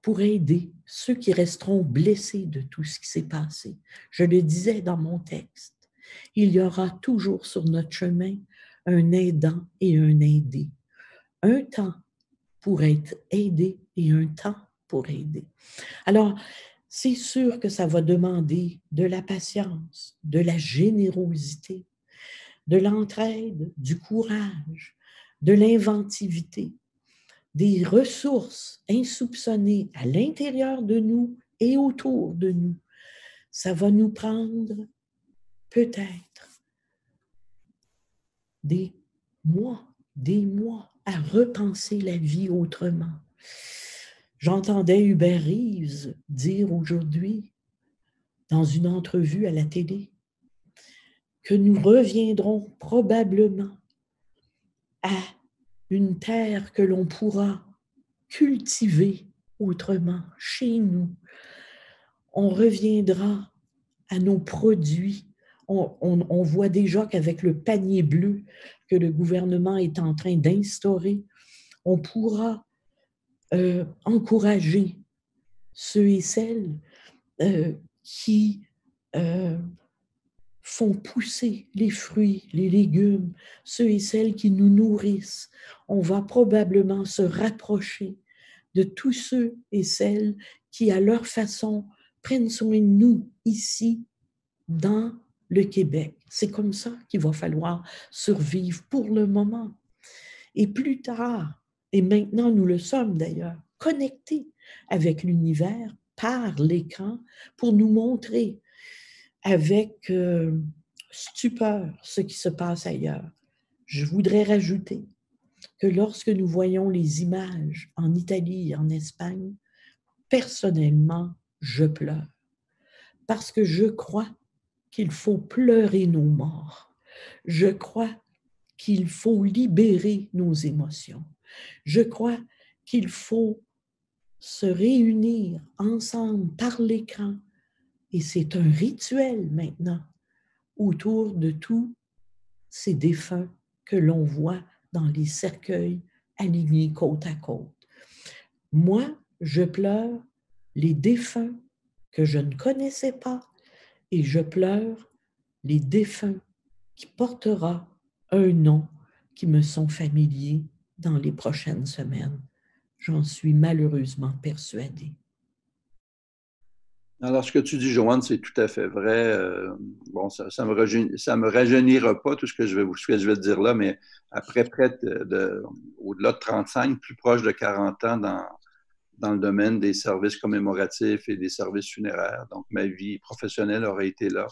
pour aider ceux qui resteront blessés de tout ce qui s'est passé. Je le disais dans mon texte, il y aura toujours sur notre chemin un aidant et un aidé. Un temps pour être aidé et un temps pour aider. Alors, c'est sûr que ça va demander de la patience, de la générosité, de l'entraide, du courage, de l'inventivité, des ressources insoupçonnées à l'intérieur de nous et autour de nous. Ça va nous prendre peut-être des mois à repenser la vie autrement. J'entendais Hubert Reeves dire aujourd'hui, dans une entrevue à la télé, que nous reviendrons probablement à une terre que l'on pourra cultiver autrement chez nous. On reviendra à nos produits. On voit déjà qu'avec le panier bleu que le gouvernement est en train d'instaurer, on pourra encourager ceux et celles qui font pousser les fruits, les légumes, ceux et celles qui nous nourrissent. On va probablement se rapprocher de tous ceux et celles qui, à leur façon, prennent soin de nous ici, dans le Québec. C'est comme ça qu'il va falloir survivre pour le moment. Et plus tard, et maintenant nous le sommes d'ailleurs, connectés avec l'univers par l'écran pour nous montrer avec stupeur ce qui se passe ailleurs. Je voudrais rajouter que lorsque nous voyons les images en Italie et en Espagne, personnellement, je pleure. Parce que je crois qu'il faut pleurer nos morts. Je crois qu'il faut libérer nos émotions. Je crois qu'il faut se réunir ensemble par l'écran, et c'est un rituel maintenant, autour de tous ces défunts que l'on voit dans les cercueils alignés côte à côte. Moi, je pleure les défunts que je ne connaissais pas et je pleure les défunts qui portera un nom qui me sont familiers dans les prochaines semaines. J'en suis malheureusement persuadée. Alors, ce que tu dis, Joanne, c'est tout à fait vrai. Bon, ça me rajeunira pas tout ce que je vais te dire là, mais après au-delà de 35, plus proche de 40 ans dans le domaine des services commémoratifs et des services funéraires. Donc, ma vie professionnelle aurait été là.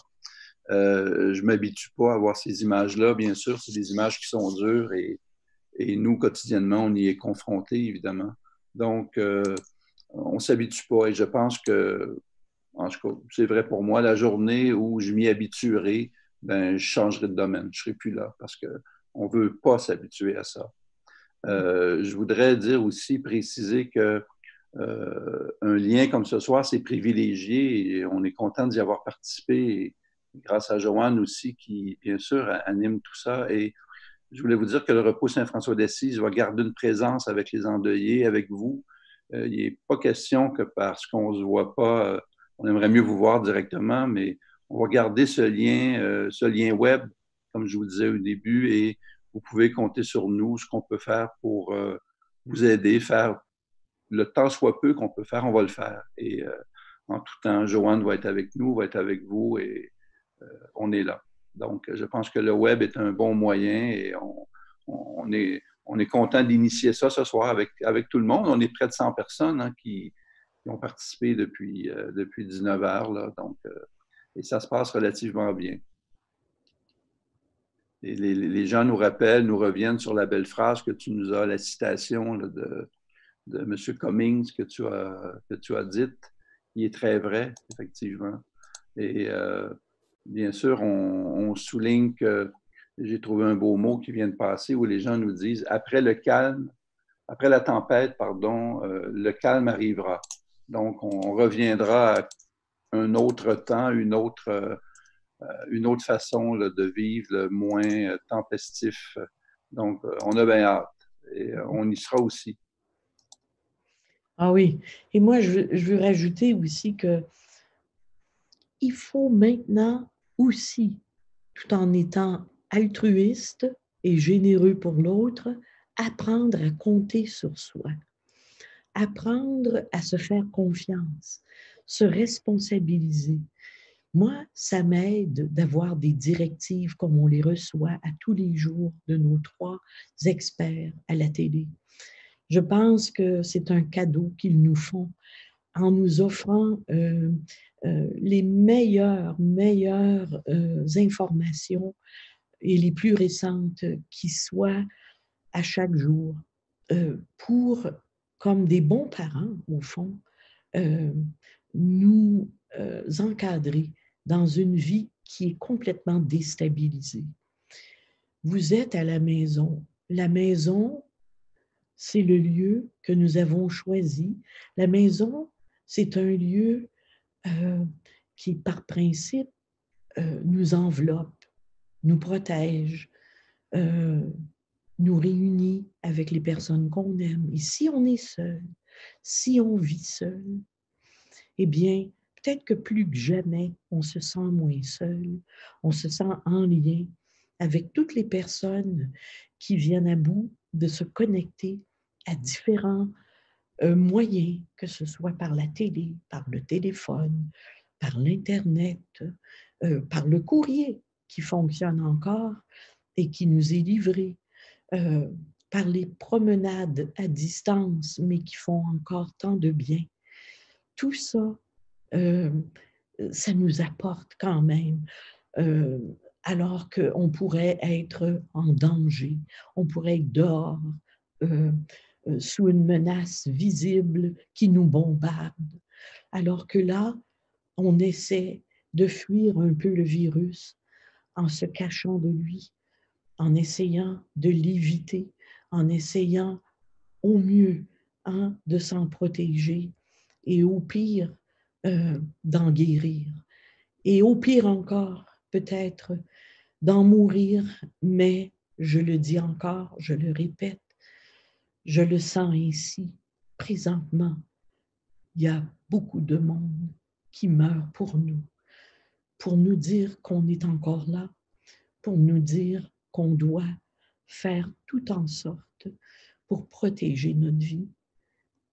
Je ne m'habitue pas à voir ces images-là. Bien sûr, c'est des images qui sont dures et nous, quotidiennement, on y est confrontés, évidemment. Donc, on ne s'habitue pas et je pense que, en tout cas, c'est vrai pour moi, la journée où je m'y habituerai, ben, je changerai de domaine. Je ne serai plus là parce qu'on ne veut pas s'habituer à ça. Je voudrais dire aussi, préciser que un lien comme ce soir, c'est privilégié et on est content d'y avoir participé. Et grâce à Joanne aussi, qui, bien sûr, anime tout ça. Et je voulais vous dire que le repos Saint-François d'Assise va garder une présence avec les endeuillés, avec vous. Il n'est pas question que parce qu'on ne se voit pas, on aimerait mieux vous voir directement, mais on va garder ce lien web, comme je vous disais au début, et vous pouvez compter sur nous, ce qu'on peut faire pour vous aider, faire le temps soit peu qu'on peut faire, on va le faire. Et en tout temps, Joanne va être avec nous, va être avec vous et on est là. Donc, je pense que le web est un bon moyen et on est content d'initier ça ce soir avec tout le monde. On est près de 100 personnes qui ont participé depuis 19 heures. Là, donc, et ça se passe relativement bien. Et les gens nous rappellent, nous reviennent sur la belle phrase que tu nous as, la citation là, de M. Cummings que tu as dite, qui est très vrai, effectivement. Et bien sûr, on souligne que j'ai trouvé un beau mot qui vient de passer où les gens nous disent après la tempête, pardon, le calme arrivera. Donc, on reviendra à un autre temps, une autre façon là, de vivre, le moins tempestif. Donc, on a bien hâte et on y sera aussi. Ah oui, et moi, je veux rajouter aussi que il faut maintenant aussi, tout en étant altruiste et généreux pour l'autre, apprendre à compter sur soi, apprendre à se faire confiance, se responsabiliser. Moi, ça m'aide d'avoir des directives comme on les reçoit à tous les jours de nos 3 experts à la télé. Je pense que c'est un cadeau qu'ils nous font en nous offrant les meilleures informations et les plus récentes qui soient à chaque jour pour, comme des bons parents, au fond, nous encadrer dans une vie qui est complètement déstabilisée. Vous êtes à la maison. La maison, c'est le lieu que nous avons choisi. La maison, c'est un lieu qui, par principe, nous enveloppe, nous protège, nous réunit avec les personnes qu'on aime. Et si on est seul, si on vit seul, eh bien, peut-être que plus que jamais, on se sent moins seul, on se sent en lien avec toutes les personnes qui viennent à bout de se connecter à différents moyens, que ce soit par la télé, par le téléphone, par l'Internet, par le courrier qui fonctionne encore et qui nous est livré, euh, par les promenades à distance, mais qui font encore tant de bien. Tout ça, euh, ça nous apporte quand même, euh, alors qu'on pourrait être en danger, on pourrait être dehors, euh, sous une menace visible qui nous bombarde. Alors que là, on essaie de fuir un peu le virus en se cachant de lui, en essayant de l'éviter, en essayant au mieux, hein, de s'en protéger et au pire, d'en guérir. Et au pire encore, peut-être d'en mourir, mais je le dis encore, je le répète, je le sens ici, présentement. Il y a beaucoup de monde qui meurt pour nous dire qu'on est encore là, pour nous dire qu'on doit faire tout en sorte pour protéger notre vie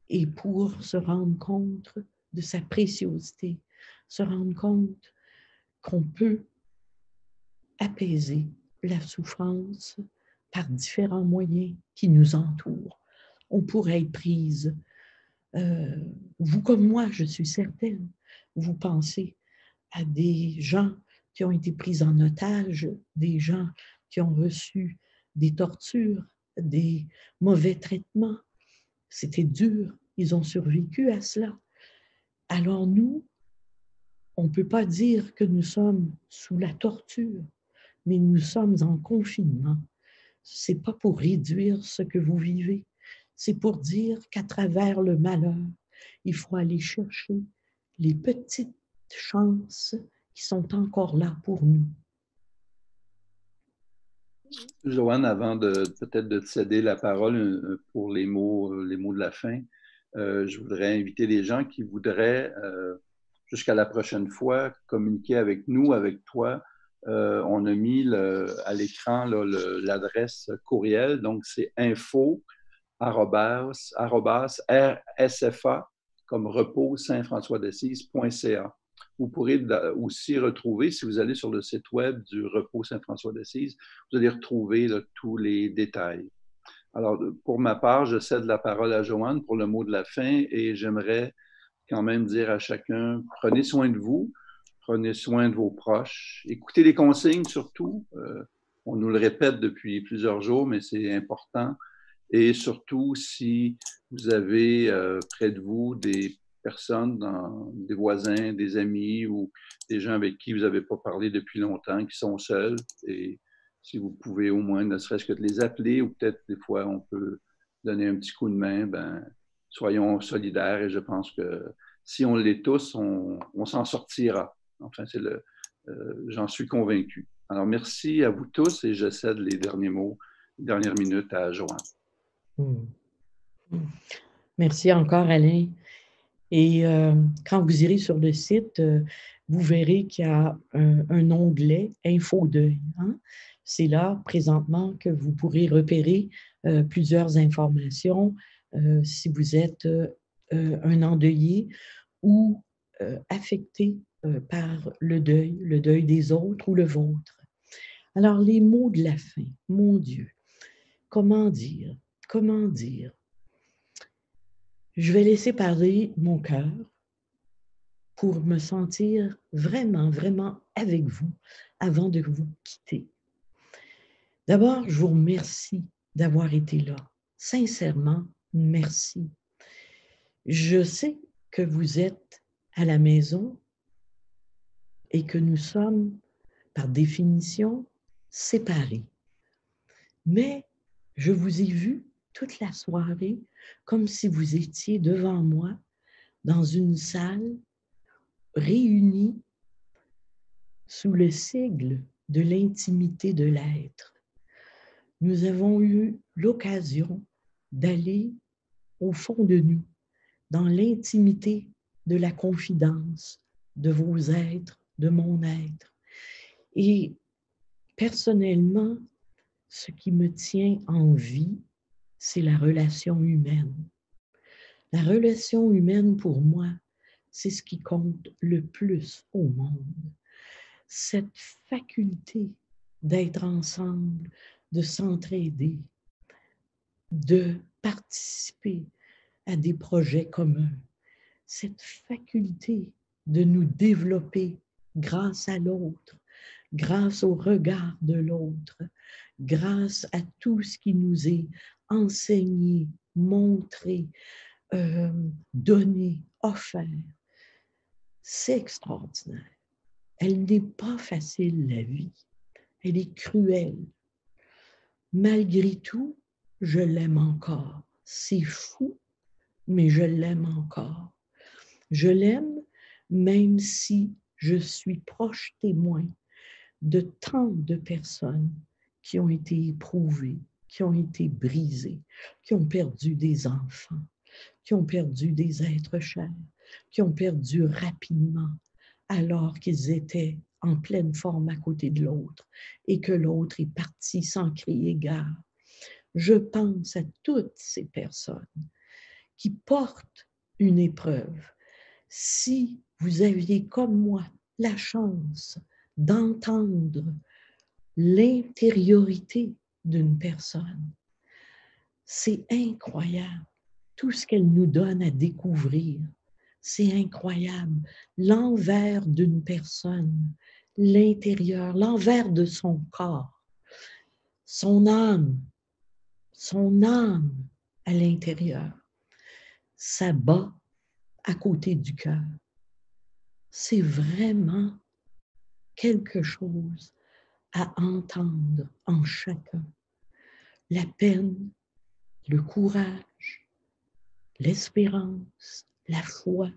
et pour se rendre compte de sa préciosité, se rendre compte qu'on peut apaiser la souffrance par différents moyens qui nous entourent. On pourrait être prise. Vous comme moi, je suis certaine, vous pensez à des gens qui ont été pris en otage, des gens qui ont reçu des tortures, des mauvais traitements. C'était dur, ils ont survécu à cela. Alors nous, on ne peut pas dire que nous sommes sous la torture, mais nous sommes en confinement. Ce n'est pas pour réduire ce que vous vivez, c'est pour dire qu'à travers le malheur, il faut aller chercher les petites chances qui sont encore là pour nous. Joanne, avant de peut-être de te céder la parole pour les mots de la fin, je voudrais inviter les gens qui voudraient, jusqu'à la prochaine fois, communiquer avec nous, avec toi. On a mis à l'écran l'adresse courriel, donc c'est info@rsfa, comme repos saint-françois-d'assise.ca. Vous pourrez aussi retrouver, si vous allez sur le site web du repos Saint-François d'Assise, vous allez retrouver là, tous les détails. Alors, pour ma part, je cède la parole à Joanne pour le mot de la fin et j'aimerais quand même dire à chacun, prenez soin de vous, prenez soin de vos proches, écoutez les consignes surtout. On nous le répète depuis plusieurs jours, mais c'est important. Et surtout, si vous avez près de vous des personnes, des voisins, des amis ou des gens avec qui vous n'avez pas parlé depuis longtemps, qui sont seuls, et si vous pouvez au moins, ne serait-ce que de les appeler, ou peut-être des fois on peut donner un petit coup de main, ben, soyons solidaires, et je pense que si on l'est tous, on s'en sortira. Enfin, j'en suis convaincu. Alors, merci à vous tous, et je cède les derniers mots, les dernières minutes à Joanne. Merci encore, Alain. Et quand vous irez sur le site, vous verrez qu'il y a un onglet Info deuil. Hein? C'est là, présentement, que vous pourrez repérer plusieurs informations si vous êtes un endeuillé ou affecté par le deuil des autres ou le vôtre. Alors, les mots de la fin, mon Dieu, comment dire? Je vais laisser parler mon cœur pour me sentir vraiment, vraiment avec vous avant de vous quitter. D'abord, je vous remercie d'avoir été là. Sincèrement, merci. Je sais que vous êtes à la maison et que nous sommes, par définition, séparés. Mais je vous ai vu toute la soirée comme si vous étiez devant moi dans une salle réunis sous le sigle de l'intimité de l'être. Nous avons eu l'occasion d'aller au fond de nous, dans l'intimité de la confidence de vos êtres, de mon être. Et personnellement, ce qui me tient en vie, c'est la relation humaine. La relation humaine, pour moi, c'est ce qui compte le plus au monde. Cette faculté d'être ensemble, de s'entraider, de participer à des projets communs, cette faculté de nous développer grâce à l'autre, grâce au regard de l'autre, grâce à tout ce qui nous est enseigné, montré, donné, offert. C'est extraordinaire. Elle n'est pas facile, la vie. Elle est cruelle. Malgré tout, je l'aime encore. C'est fou, mais je l'aime encore. Je l'aime même si je suis proche témoin de tant de personnes qui ont été éprouvées, qui ont été brisées, qui ont perdu des enfants, qui ont perdu des êtres chers, qui ont perdu rapidement alors qu'ils étaient en pleine forme à côté de l'autre et que l'autre est parti sans crier gare. Je pense à toutes ces personnes qui portent une épreuve. Si vous aviez comme moi la chance d'entendre l'intériorité d'une personne, c'est incroyable. Tout ce qu'elle nous donne à découvrir, c'est incroyable. L'envers d'une personne, l'intérieur, l'envers de son corps, son âme à l'intérieur, ça bat à côté du cœur. C'est vraiment quelque chose à entendre en chacun. La peine, le courage, l'espérance, la foi,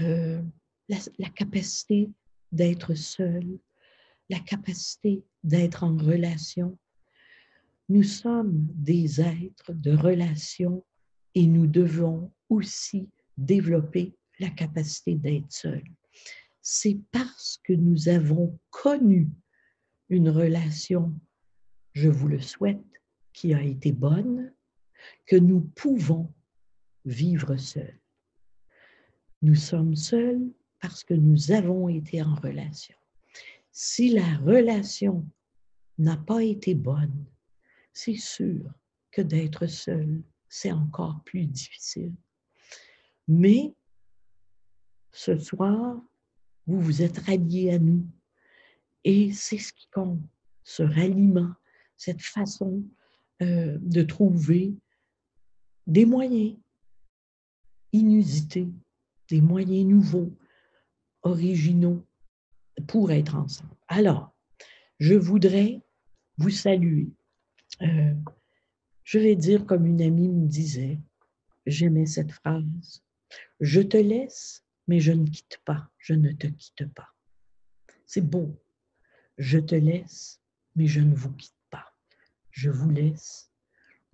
la capacité d'être seul, la capacité d'être en relation. Nous sommes des êtres de relation et nous devons aussi développer la capacité d'être seul. C'est parce que nous avons connu une relation, je vous le souhaite, qui a été bonne, que nous pouvons vivre seuls. Nous sommes seuls parce que nous avons été en relation. Si la relation n'a pas été bonne, c'est sûr que d'être seul, c'est encore plus difficile. Mais ce soir, vous vous êtes ralliés à nous et c'est ce qui compte, ce ralliement, cette façon de trouver des moyens inusités, des moyens nouveaux, originaux pour être ensemble. Alors, je voudrais vous saluer. Je vais dire comme une amie me disait, j'aimais cette phrase, je te laisse, mais je ne quitte pas, je ne te quitte pas. C'est beau. Je te laisse, mais je ne vous quitte pas. Je vous laisse,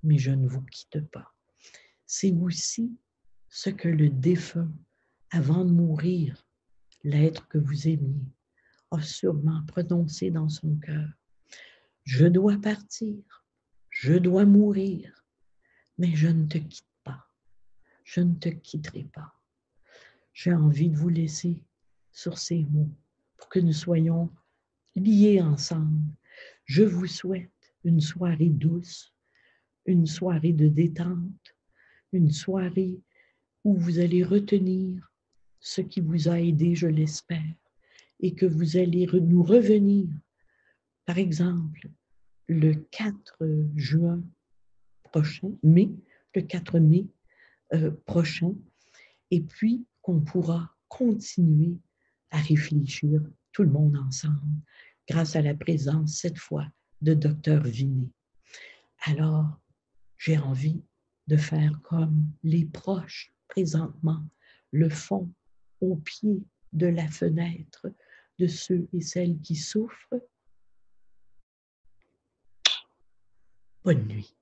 mais je ne vous quitte pas. C'est aussi ce que le défunt, avant de mourir, l'être que vous aimiez, a sûrement prononcé dans son cœur. Je dois partir, je dois mourir, mais je ne te quitte pas. Je ne te quitterai pas. J'ai envie de vous laisser sur ces mots pour que nous soyons liés ensemble. Je vous souhaite une soirée douce, une soirée de détente, une soirée où vous allez retenir ce qui vous a aidé, je l'espère, et que vous allez nous revenir, par exemple, le 4 juin prochain, le 4 mai prochain, et puis qu'on pourra continuer à réfléchir tout le monde ensemble grâce à la présence, cette fois, de Dr. Vinet. Alors, j'ai envie de faire comme les proches présentement le font au pied de la fenêtre de ceux et celles qui souffrent. Bonne nuit.